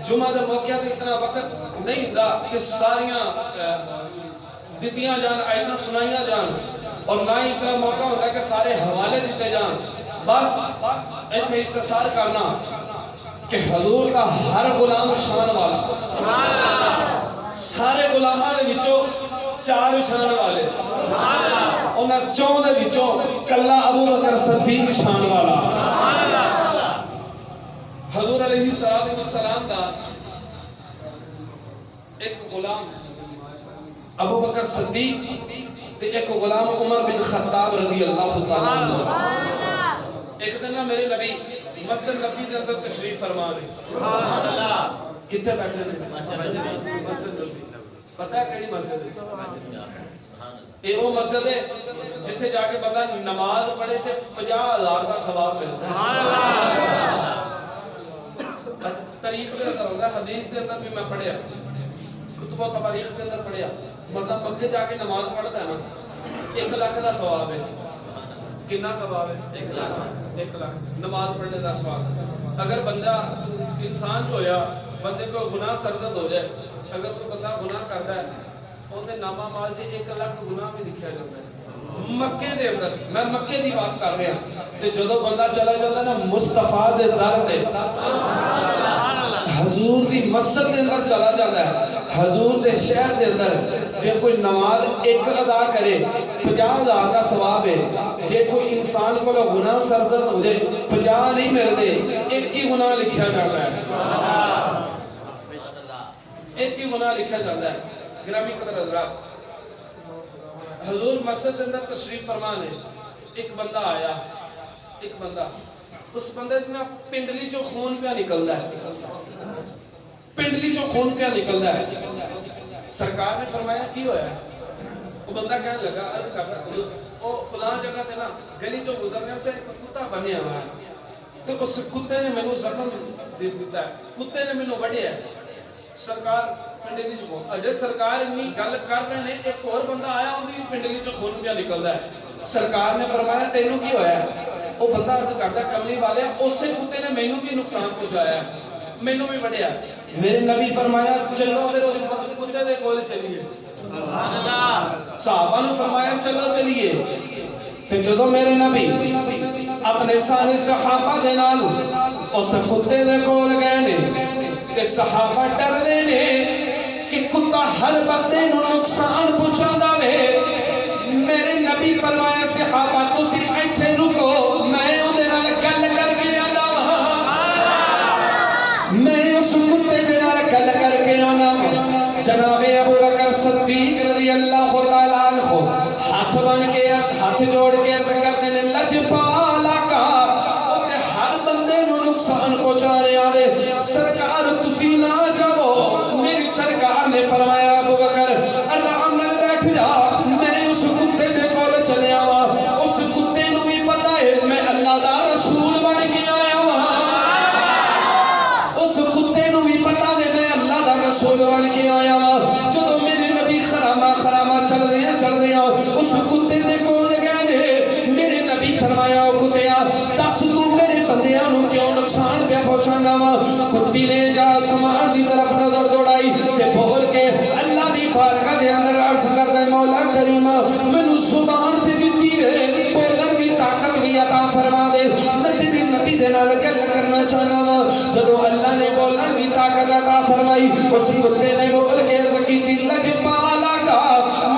جمعہ دے موقع تے اتنا وقت نہیں ہوندا کہ ساریاں دتیاں جان، آیتاں سنائیاں جان، اور نہ ہی اتنا موقع ہوتا ہے کہ سارے حوالے دیتے جان۔ بس ایتھے اختصار کرنا کہ حضور کا ہر غلام شان والا، سارے غلاماں دے وچوں چار شان والے، انہاں چوں دے وچوں کلا ابو بکر صدیق شان والا۔ حضور علیہ السلام دا ایک غلام ابو بکر صدیق تے ایک غلام عمر بن خطاب رضی اللہ تعالیٰ عنہ۔ ایک دن نا میرے نبی مسجد نبی دے اندر تشریف فرما رہے، کتے بیٹھے نے؟ مسجد نبی، پتہ ہے کیڑی مسجد ہے؟ یہ وہ مسجد ہے جتھے جا کے بندہ نماز پڑھے تے 50,000 کا ثواب ملتا ہے۔ تاریخ دے اندر ہوگا، حدیث دے اندر بھی میں پڑھیا، کتب و تواریخ دے اندر پڑھیا، بندہ مکے جا کے نماز پڑھتا ہے نا 1 لاکھ کا ثواب ہے۔ کتنا ثواب ہے؟ 1 لاکھ۔ 1 لاکھ نماز پڑھنے کا ثواب۔ اگر بندہ انسان جو ہویا، بندے کو گناہ سرزد ہو جائے، اگر کوئی بندہ گناہ کرتا ہے اندر نامہ مال سے 1 لاکھ گناہ بھی لکھیا جاتا ہے مکے دے اندر۔ میں مکے دی بات کر رہا ہوں تے جدوں بندہ چلا جاتا ہے نا مصطفیٰ دے در تے، حضور دی مسجد دے اندر چلا جاتا ہے، حضور دے شہر دے اندر جے کوئی نماز ایک ادا کرے 50,000 کا ثواب ہے. جے کوئی انسان کو گناہ سرزد ہو جائے 50 نہیں ملتے، ایک ہی گناہ لکھیا جاتا ہے. ایک ہی گناہ لکھیا جاتا ہے. گرامی قدر حضرات، حضور مسجد کے اندر تشریف فرمان ہے. ایک بندہ آیا، ایک بندہ، اس بندے نا پنڈلی جو خون پہ نکلتا ہے، پنڈلی جو خون پہ نکلتا ہے. سرکار نے فرمایا کی ہویا ہے؟ وہ بندہ کہنے لگا عرض کر رہا وہ فلاں جگہ تے نا گلی جو گزرنے سے ایک کتا بنیا ہوا ہے، تو اس کتے نے مینوں زخم دے دیتا ہے، کتے نے مینوں وڈیا ہے. سرکار پنڈلی چ خون، اجے سرکار اتنی گل کر رہے ہیں، ایک اور بندہ آیا ان کی پنڈلی چ خون پہ نکلتا ہے. سرکار نے فرمایا تینوں کی ہویا ہے؟ وہ بندہ عرض کرتا ہے کملی والے اسے کتے نے مینوں بھی نقصان پہنچایا ہے، مینوں بھی وڈیا. میرے نبی فرمایا چلو پھر اس کتے دے کول چلیے. صحابہ نے فرمایا چلو چلیے. تے جدوں میرے نبی اپنے سارے صحابہ دے نال اس کتے دے کول گئے نے تے صحابہ ڈر دے نے کہ کتا ہر بندے نو نقصان پہنچادا وے. میرے نبی فرمایا صحابہ تسی ایتھے رکو، میں اودے نال گل کر کے آندا ہاں، میں اس کتے دے نال گل کر کے آنا. جناب ابو بکر صدیق رضی اللہ تعالیٰ عنہ ہاتھ بن کے ہاتھ جوڑ کے عرض کرتے ہیں لجپالا کا تے ہر بندے نو نقصان پہنچا رہا ہے، سرکار تسی نہ جاؤ. میری سرکار نے فرمایا ابو بکر آرام نال بیٹھ جا، میں اس کتے دے کول چلیا وا. اس کتے نو بھی پتہ ہے میں اللہ دا رسول بن کے آیا وا. اس کتے نو بھی پتہ ہے میں اللہ دا رسول بن کے آیا وا. جدوں میرے نبی خرامہ چل دیا اس کتے دے کول گئے نے. میرے نبی فرمایا او کتیا دس تو میرے بندیاں نو کیوں نقصان پہ پہنچانا وا؟ کتی نے جا سامان دی طرف نظر دوڑائی تے بول کے اللہ دی بارگاہ دے اندر عرض کردا مولا کریم مینوں زبان تے دتی ہے، بولن دی طاقت بھی عطا فرما دے، میں تیرے نبی دے نال گل کرنا چاہنا وا. جدوں اللہ نے بولن دی طاقت عطا فرمائی اس کتے نے بول کے عرض کیتی لجپالا کا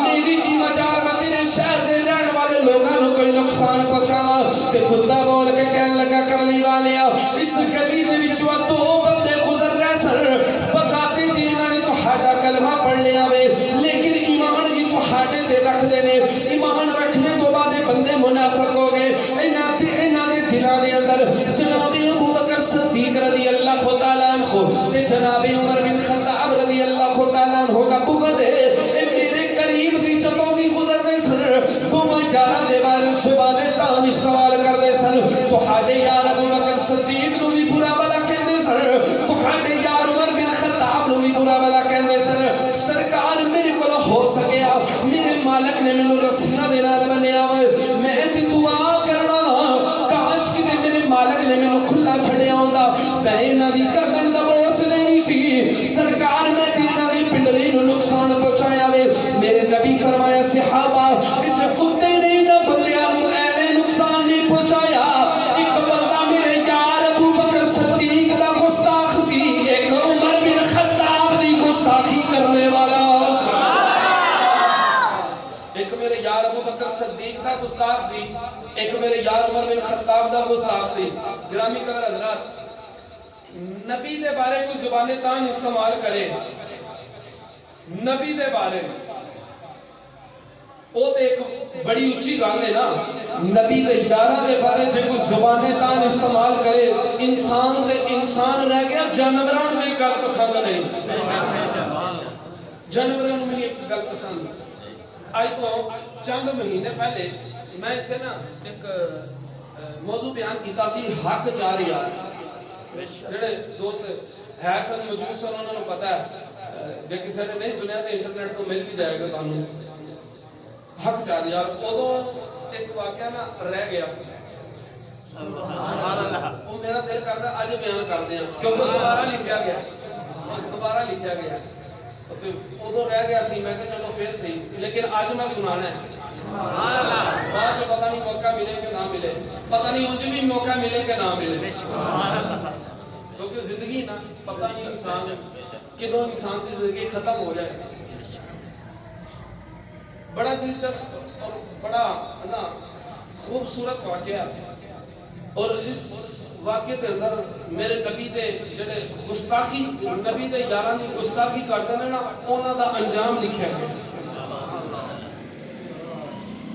میری کی مجال میں تیرے شہر دے رہن والے لوگاں نو کوئی نقصان پہنچاواں. تے کتا بول کے کہنے لگا کملی والیا اس گلی دے وچوں دو بندے گزر رہے سن، بذاتی دی انہاں نے تہاڈا کلمہ پڑھ لیا وے لیکن ایمان بھی تہاڈے تے رکھ دے نے. ایمان رکھنے تو بعد بندے منافق ہو گئے. انہاں دے دلاں دے اندر جناب ابو بکر صدیق رضی اللہ تعالیٰ عنہ تے جناب عمر بن خطاب رضی اللہ تعالیٰ عنہ کا بغض ہے. اے میرے قریب دی جدوں بھی گزرتے سن دونوں یاراں دے بارے زبان تان استعمال کردے سن. تہاڈے یار ابو بکر صدیق نو بھی برا بھلا کہندے سن، تہاڈے یار عمر بن خطاب نو بھی برا بھلا کہندے سن. سرکار میرے کول ہو سکیا میرے مالک نے مینوں رسیاں دے نال بنیا وے، میں تے دعا کرنا کاش کہ میرے مالک نے مینوں کھلا چھڑیا ہوندا میں انہاں دی گردن دبوچ لینی سی. سرکار میں انہاں دی پنڈلی نو نقصان پہنچایا وے. میرے نبی فرمایا صحابہ اس کتے نے نہ بندیاں نو ایویں نقصان نہیں پہنچایا. ایک بندہ میرے یار ابو بکر صدیق دا گستاخ سی، ایک عمر بن خطاب دی گستاخی کرنے والا. ایک میرے یار ابو بکر صدیق دا گستاخ سی، ایک میرے یار عمر بن خطاب دا گستاخ سی. گرامی قدر حضرات، نبی دے بارے کوئی زبان تان استعمال کرے، نبی دے بارے وہ تے ایک بڑی اچھی گل ہے نا. نبی دے یاراں دے بارے جے کوئی زبان تان استعمال کرے انسان تے انسان رہ گیا، جانوراں نوں یہ گل پسند نہیں. جانوراں نوں میری ایک گل پسند. آج تو چند مہینے پہلے میں اتنے نا ایک موضوع بیان کیتا سی حق چار یار. جڑے دوست ہے سن موجود سن انہوں نے پتا ہے، جے کسی نے نہیں سنیا تو انٹرنیٹ تو مل بھی جائے گا تانوں. حق چار یار ادو ایک واقعہ نا رہ گیا سی، وہ میرا دل کرتا اج بیان کرتے ہیں کیونکہ دوبارہ لکھیا گیا ادو رہ گیا سی. میں کہ چلو پھر صحیح، لیکن اج میں سنانا ہے. بعد سے پتہ نہیں موقع ملے کہ نہ ملے، پتہ نہیں انج بھی موقع ملے کہ نہ ملے، کیونکہ زندگی نا پتہ نہیں انسان کدوں انسان کی زندگی ختم ہو جائے. بڑا دلچسپ اور بڑا نا خوبصورت واقعہ. اور اس واقعے کے اندر میرے نبی دے جڑے گستاخی نبی دے یاراں دی گستاخی کرتے ہیں نا انہاں دا انجام لکھیا گیا.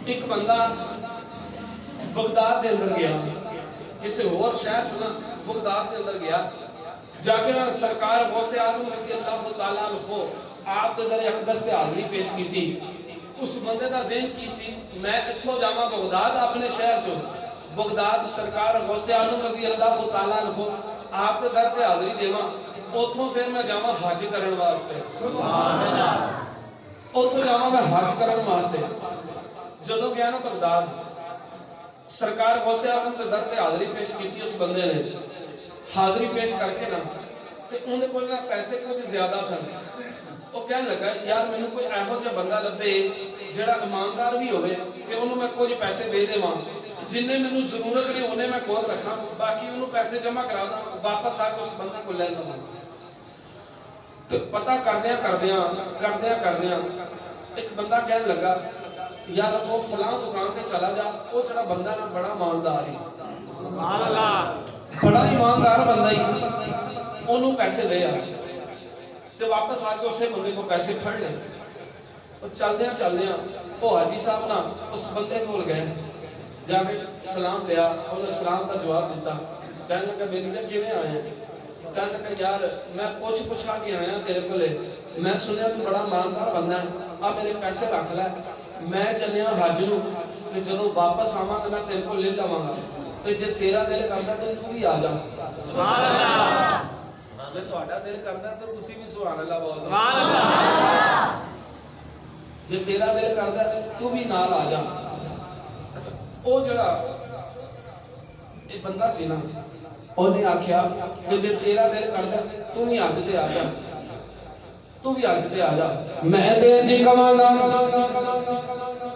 ایک بندہ بغداد دے اندر گیا, کسی اور شہر سنا بغداد دے اندر گیا, جا کے نا سرکار غوث اعظم رضی اللہ تعالیٰ عنہ آپ دے در اقدس تے حاضری پیش کی تھی. اس بندے دا ذہن کی سی میں اتھوں جاواں بغداد اپنے شہر چوں بغداد سرکار غوث اعظم رضی اللہ تعالیٰ عنہ آپ دے در تے حاضری دیواں, اتھوں پھر میں جاواں حج کرن واسطے. سبحان اللہ. اتھوں جاواں میں حج کرن واسطے. جدوں گیا نا بغداد سرکار غوث اعظم دے در تے حاضری پیش کیتی. اس بندے نے حاضری پیش کر کے نا تے اون دے کول نا پیسے کچھ زیادہ سن. وہ کہنے لگا یار مینوں کوئی ایہو جہا بندہ لبے جڑا ایماندار بھی ہوے تے اونوں میں کچھ پیسے دے دیواں, جننے مینوں ضرورت نہیں اونے میں کول رکھاں, باقی اونوں پیسے جمع کرا داں, واپس آ کے اس بندے کو لے لواں. تو پتہ کردیاں ایک بندہ کہنے لگا یار وہ فلاں دکان تے چلا جا, وہ جڑا بندہ نا بڑا ایماندار ہے, سبحان اللہ, بڑا ایماندار بندہ ہی, اونوں پیسے دے آ تے واپس آ کے اسے بندے کو پیسے پھڑ لے. اور چلدیاں وہ حاجی صاحب نا اس بندے کول گئے, جا کے سلام لیا, انہوں نے سلام کا جواب دیتا. کہنے لگا میری کیا کیویں آئے ہیں؟ کہنے لگا یار میں پوچھا کے آیا تیرے کولے, میں سنیا تو بڑا ایماندار بندہ ہے, آ میرے پیسے رکھ لے, میں چلیا حج نوں تے جدوں واپس آواں تے میں تیرے کول لے جاواں گا, تے جے تیرا دل کردا تے تو بھی آ جا. سبحان اللہ. جے تہاڈا دل کردا تے تسی بھی سبحان اللہ بول. سبحان اللہ. جے تیرا دل کردا تو بھی نال آ جا. اچھا او جڑا اے بندہ سی نا اونے آکھیا کہ جے تیرا دل کردا تو بھی حج تے آ جا, تو بھی حج تے آ جا. میں تے جی کمانا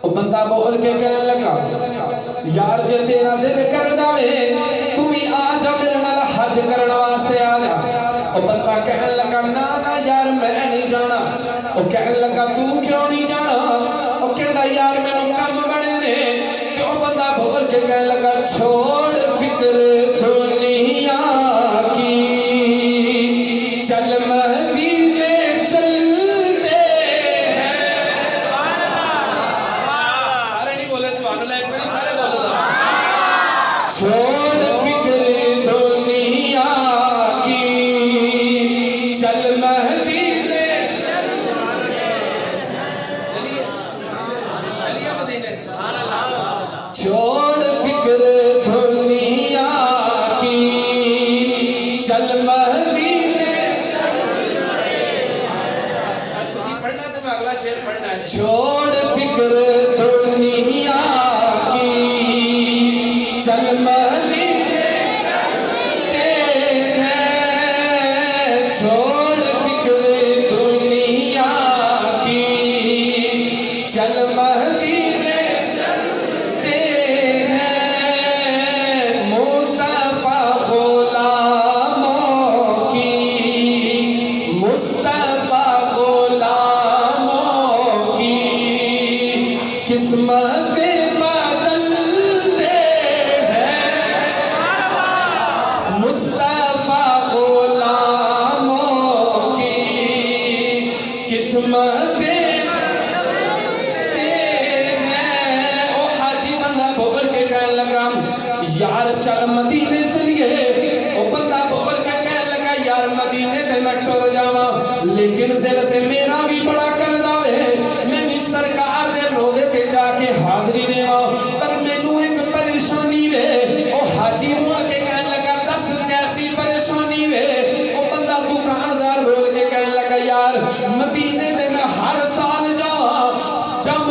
او بندہ بول کے کہنے لگا یار جے تیرا دل کردا وے تو بھی آ جا میرے نال حج کرن واسطے آ جا. او بندہ کہنے لگا نا یار میں نہیں جانا. او کہنے لگا تو کیوں نہیں جانا؟ او کہندا یار مینوں کم بڑے نے. تے او بندہ بول کے کہنے لگا چھوڑ فکر دنیا کی, چل مدینے چلتے ہیں. سبحان اللہ. سارے نہیں بولے سبحان اللہ, ایک بار سارے بولو ذرا. چھوڑ فکر دنیا کی, چل مدینے چلیے مدینے. چھوڑ فکر دنیا کی, چل مدینے. تسی پڑھنا تو میں اگلا شعر پڑھنا ہے. چھوڑ فکر دنیا کی, چل مدینے چلتے ہیں. چھوڑ فکر دنیا کی, چل مدینے چلتے ہیں. مصطفیٰ غلاموں کی, مصطفیٰ غلاموں کی قسمتیں بدلتے ہیں. مصطفیٰ غلاموں کی قسمتیں یار چل مدینے چلیے. او بندہ بول کے کہنے لگا یار مدینے تے میں ٹر جاواں, لیکن دل تے میرا بھی بڑا کردا وے میں بھی سرکار دے روضے تے جا کے حاضری دیواں, پر مینوں ایک پریشانی وے. او حاجی بول کے کہنے لگا دس کیسی پریشانی وے؟ او بندہ دکاندار بول کے کہنے لگا یار مدینے تے میں ہر سال جاواں, چم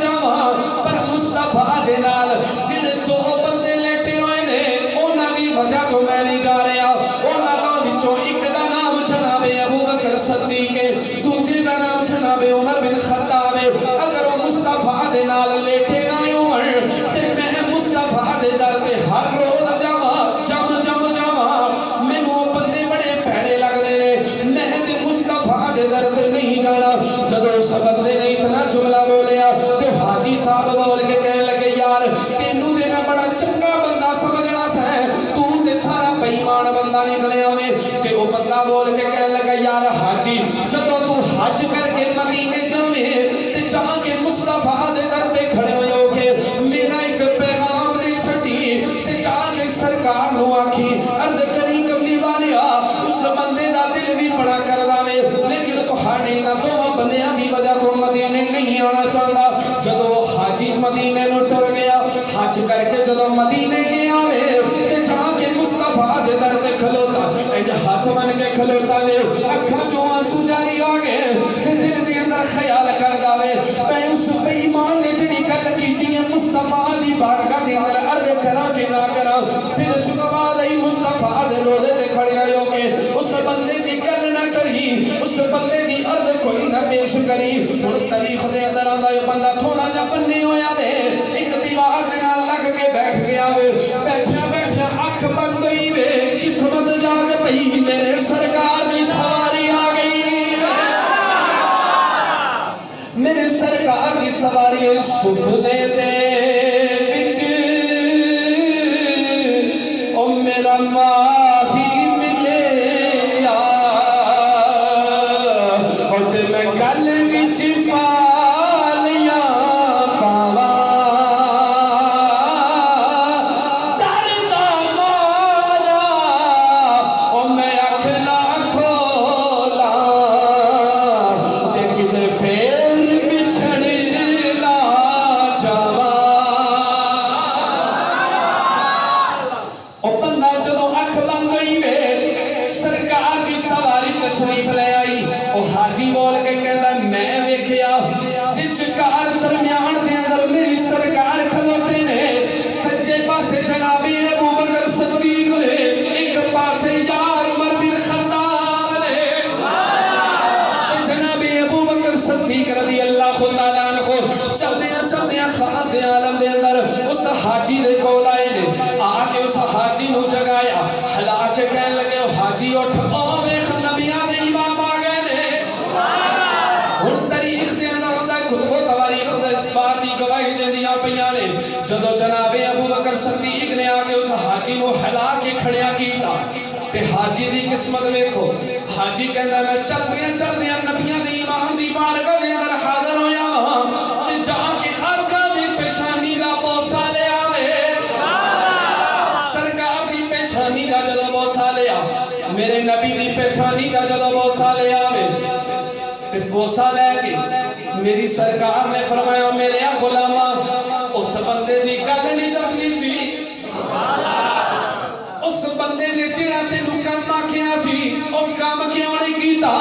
جاواں, پر مصطفیٰ دے نال جڑے دو بندے لیٹے ہوئے نے انہاں دی وجہ تو میں نہیں جا رہا. انہاں دا وچوں ایک دا نام جناب ابو بکر صدیق ہے, دوجے دا نام جناب عمر بن خطاب ہے. اگر وہ مصطفیٰ دے نال لیٹے نہ ہون تے میں مصطفیٰ دے در تے ہر روز جاواں, چم جاواں. مینوں بندے بڑے بھڑے لگدے نے, میں تے مصطفیٰ صاحب بول کے کہنے لگے یار تینوں تے میں بڑا چنگا بندہ سمجھنا سا تو تے سارا بے ایمان بندہ نکلے ہوئے کہ وہ بندہ بول کے کہنے لگا یار حاجی جدو تو حج کر کے مدینے جاویں تے جا کے مصطفیٰ دے در تے کھڑے ہوئے ہو کے میرا ایک پیغام دے چھٹی تے جا کے سرکار نو آکھی عرض کری کملی والیا اس بندے دا دل بھی بڑا کر داوے لیکن تو ہاڑی نہ دو بندیاں دی وجہ تو مدینے نہیں آنا چاہتا جدو حاجی مدینے نو ٹر گیا حج کر کے جدو مدینے گیا وے تے جا کے مصطفیٰ دے در تے کھلوتا اج ہاتھ من کے کھلوتا وے اکھاں چوں آنسو جاری ہو گئے تے دل دے اندر خیال کردا وے میں اس بے ایمان نے جڑی گل کیتی ہے مصطفیٰ دی بارگاہ دے اندر عرض کراں کہ نہ کراں دل چکوا دئی مصطفیٰ دے روضے تے کھڑے ہو کے اس بندے دی گل نہ کری اس بندے دی عرض کوئی نہ پیش کری ہن تاریخ دے اندر آندا ہے بندہ تھوڑا جا بننے ہویا وے ایک دیوار دے نال لگ کے بیٹھ گیا وے بیٹھا بیٹھا اکھ بند ہوئی وے قسمت جاگ پئی میرے سرکار دی سواری آ گئی میرے سرکار دی سواری سفدے دے وچ او میرا ماہی ملے او تے میں گل وچ پالیاں پاواں درد مارا او میں اکھ نہ کھولاں تے کدھر پھر بچھڑ نہ جاواں او بندہ جدو اکھ بند ہوئی وے سرکار دی سواری تشریف لے آئی او حاجی بول کے کہندا میں ویکھیا وچکار درمیان دے اندر میری سرکار کھلوتے نے سجے پاسے جناب ابو بکر صدیق نے ایک پاسے یار عمر بن خطاب نے جناب ابو بکر صدیق رضی اللہ تعالیٰ عنہ چلدیاں خواب دے عالم دے اندر اس حاجی دے کول آئے نے آ کے اس حاجی نو جگایا ہلا کے کہنے لگے حاجی اٹھ او ویکھ نبیاں دے امام آ گئے نے ہن تاریخ دے اندر ہوندا کتب و تواریخ دے اس بات دی گواہی دیندیاں پیاں نے جدو جناب ابو بکر صدیق نے آ کے اس حاجی نو ہلا کے کھڑیا کیتا تے حاجی دی قسمت ویکھو حاجی کہندا میں چلدیاں نبیاں دی امام دی بارگاہ دے اندر حاضر ہویا ہاں تے جا کے آقا دی پیشانی دا بوسا لے آوے سرکار دی پیشانی دا جدو بوسا لے آ میرے نبی دی پیشانی دا جدو بوسا لے آوے تے بوسا لے کے میری سرکار نے فرمایا میرے غلاماں اس بندے دی گل نہیں دسنی سی اس بندے نے جڑا تینوں کم آکھیا سی او کم کیوں نہیں کیتا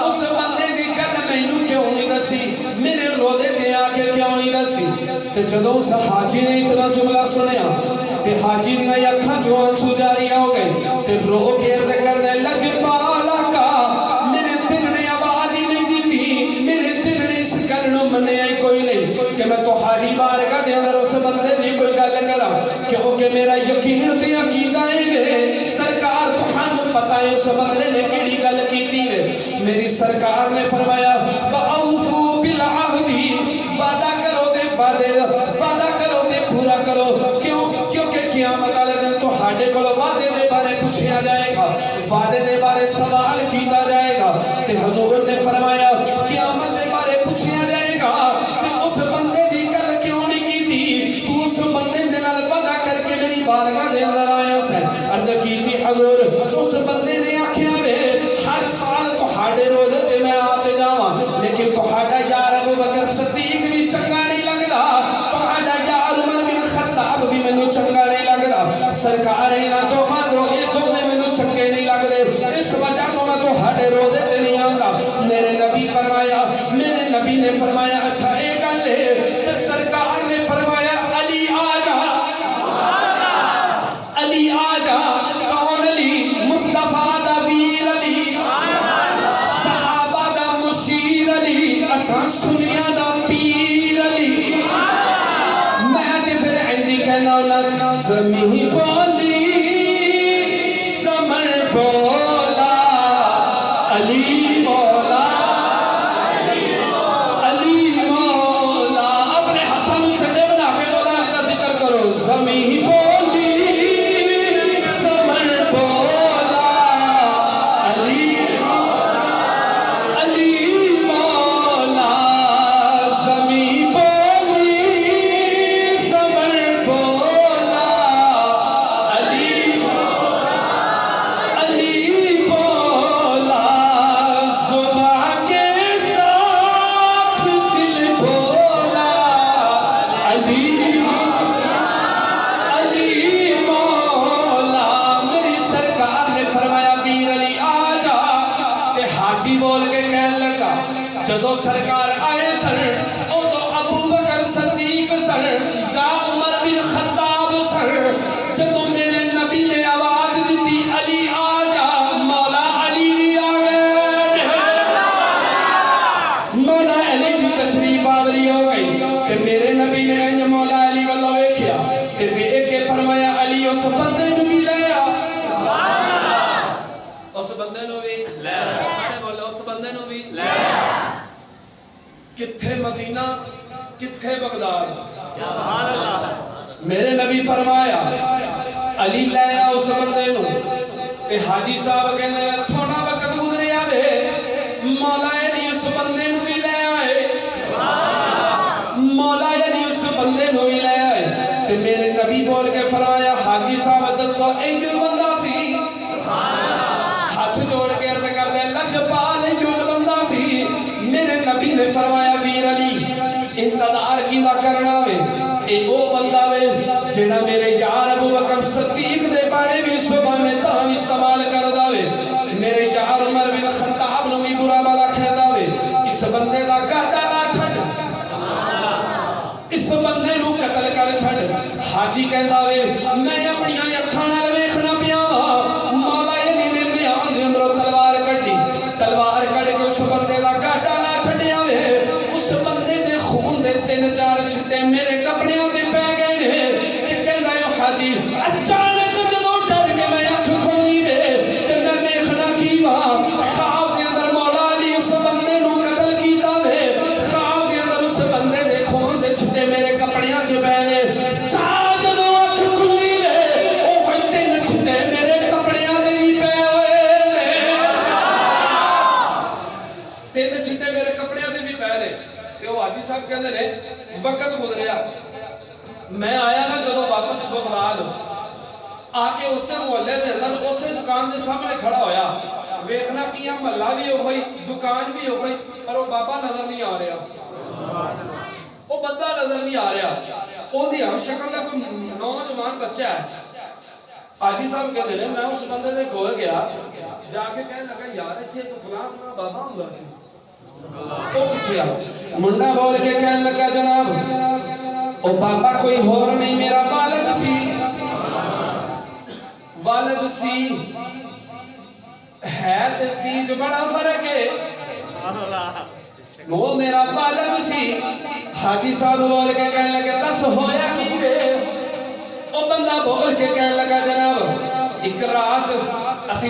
اس بندے دی گل مینوں کیوں نہیں دسی میرے روضے تے آ کے کیوں نہیں دسی تے جدوں اس حاجی نے اتنا جملہ سنیا تے حاجی دی اکھاں چوں آنسو جاری ہو گئے تے رو کے عرض کردے لجپالا کا میرے دل نے آواز ہی نہیں دیتی میرے دل نے اس گل نو منیا ہی کوئی نہیں کہ میں تہاڈی بارگاہ دے اندر اس بندے دی کوئی گل کراں کیونکہ میرا یقین تے عقیدہ ہے سرکار تہانوں پتہ ہے اس بندے نے کیڑی گل کیتی ہے میری سرکار نے فرمایا واوفوا بالعہد وعدہ کرو تے وعدہ کرو تے پورا کرو کیونکہ قیامت والے دن تہاڈے کول وعدے دے بارے پوچھا جائے گا وعدے دے بارے سوال کیتا جائے گا تے حضور نے فرمایا قیامت دے بارے پوچھا جائے گا تے اس بندے دی گل کیوں نہیں کیتی تو اس بندے دے نال وعدہ کر کے میری بارگاہ دے اندر آیا سے عرض کیتی حضور اس بندے نے آکھیا وے ہر سال تہاڈے روزے تے میں آتے جاواں لیکن تہاڈا یار ابو بکر صدیق بھی چنگا نہیں لگدا تہاڈا یار عمر بن خطاب بھی مینوں چنگا نہیں لگدا سرکار انہاں دوواں دو یہ دوویں مینوں چنگے نہیں لگدے اس وجہ تو میں تہاڈے روزے تے نہیں آندا میرے نبی فرمایا میرے نبی نے فرمایا اچھا اے گل ہے تے سرکار نے فرمایا علی آ جا علی آ جا کون علی مصطفیٰ دا ویر علی صحابہ دا مشیر علی اساں سنیاں دا پیر علی میں تے پھر انجی کہنا زمین بولی سمر بولا علی مولا علی مولا اپنے ہاتھوں کتھے مدینہ کتھے بغداد. میرے نبی فرمایا علی لے آ اس بندے نو تے حاجی صاحب کہندے نے تھوڑا وقت گزریا وے مولا علی اس بندے نو بھی لے آئے. مولا علی اس بندے نو بھی لے آئے تے میرے نبی بول کے فرمایا حاجی صاحب دسو اے جو بندہ سی. ہاتھ جوڑ کے عرض کر دے لجپال اے جو بندہ سی. میرے نبی نے فرمایا ویر علی انتظار کیدا کرنا وے اے وہ بندہ وے جڑا میرے یار ابو بکر صدیق دے بارے بھی زبان تاں استعمال کردا وے. میرے یار عمر بن خطاب نو بھی برا بھلا کہندا وے. اس بندے دا گاٹا لا چھڈ اس بندے نو قتل کر چھڈ. حاجی کہندا وے میں اپنی اکھاں نال ویکھنا پیا مولا علی نے میان دے اندروں تلوار کڈی. تلوار کڈ کے اس بندے دا گاٹا لا چھڈیا وے. اس بندے دے خون دے 3-4 چھٹے میرے کپڑیاں تے پے گئے نے. تے کہندا اے حاجی اچانک جدوں ڈر کے میں اکھ کھولی وے تے میں ویکھنا کی وا خواب دے اندر مولا علی اس بندے نو قتل کیتا وے. خواب دے اندر اس بندے دے خون دے چھٹے میرے کپڑیاں چ پے نے. جدوں اکھ کھلی وے او 3 چھٹے میرے کپڑیاں دے وی پے ہوئے نے. 3 چھٹے میرے کپڑیاں دے وی پے نے. تے او حاجی صاحب کہندے نے وقت گزریا میں آیا نا جدوں واپس بغداد آ کے اسے محلے دے اندر اسے دکان دے سامنے کھڑا ہویا. ویکھنا کیا محلہ بھی ہوئی دکان بھی ہوئی پر وہ بابا نظر نہیں آ رہا. وہ بندہ نظر نہیں آ رہا. وہ دی ہم شکل دا کوئی نوجوان بچہ ہے. حاجی صاحب کہتے ہیں میں اس بندے دے کول گیا جا کے کہنے لگا یار ایتھے ایک فلاں بابا ہوندا سی. او کتھے آ منڈا بول کے کہنے لگا جناب او بابا کوئی ہور نہیں میرا والد سی. والد سی ہے تے سی جو بڑا فرق ہے. وہ میرا والد سی. حاجی صاحب بول کے کہنے لگے دس ہویا کی وے. او بندہ بول کے کہنے لگا جناب ایک رات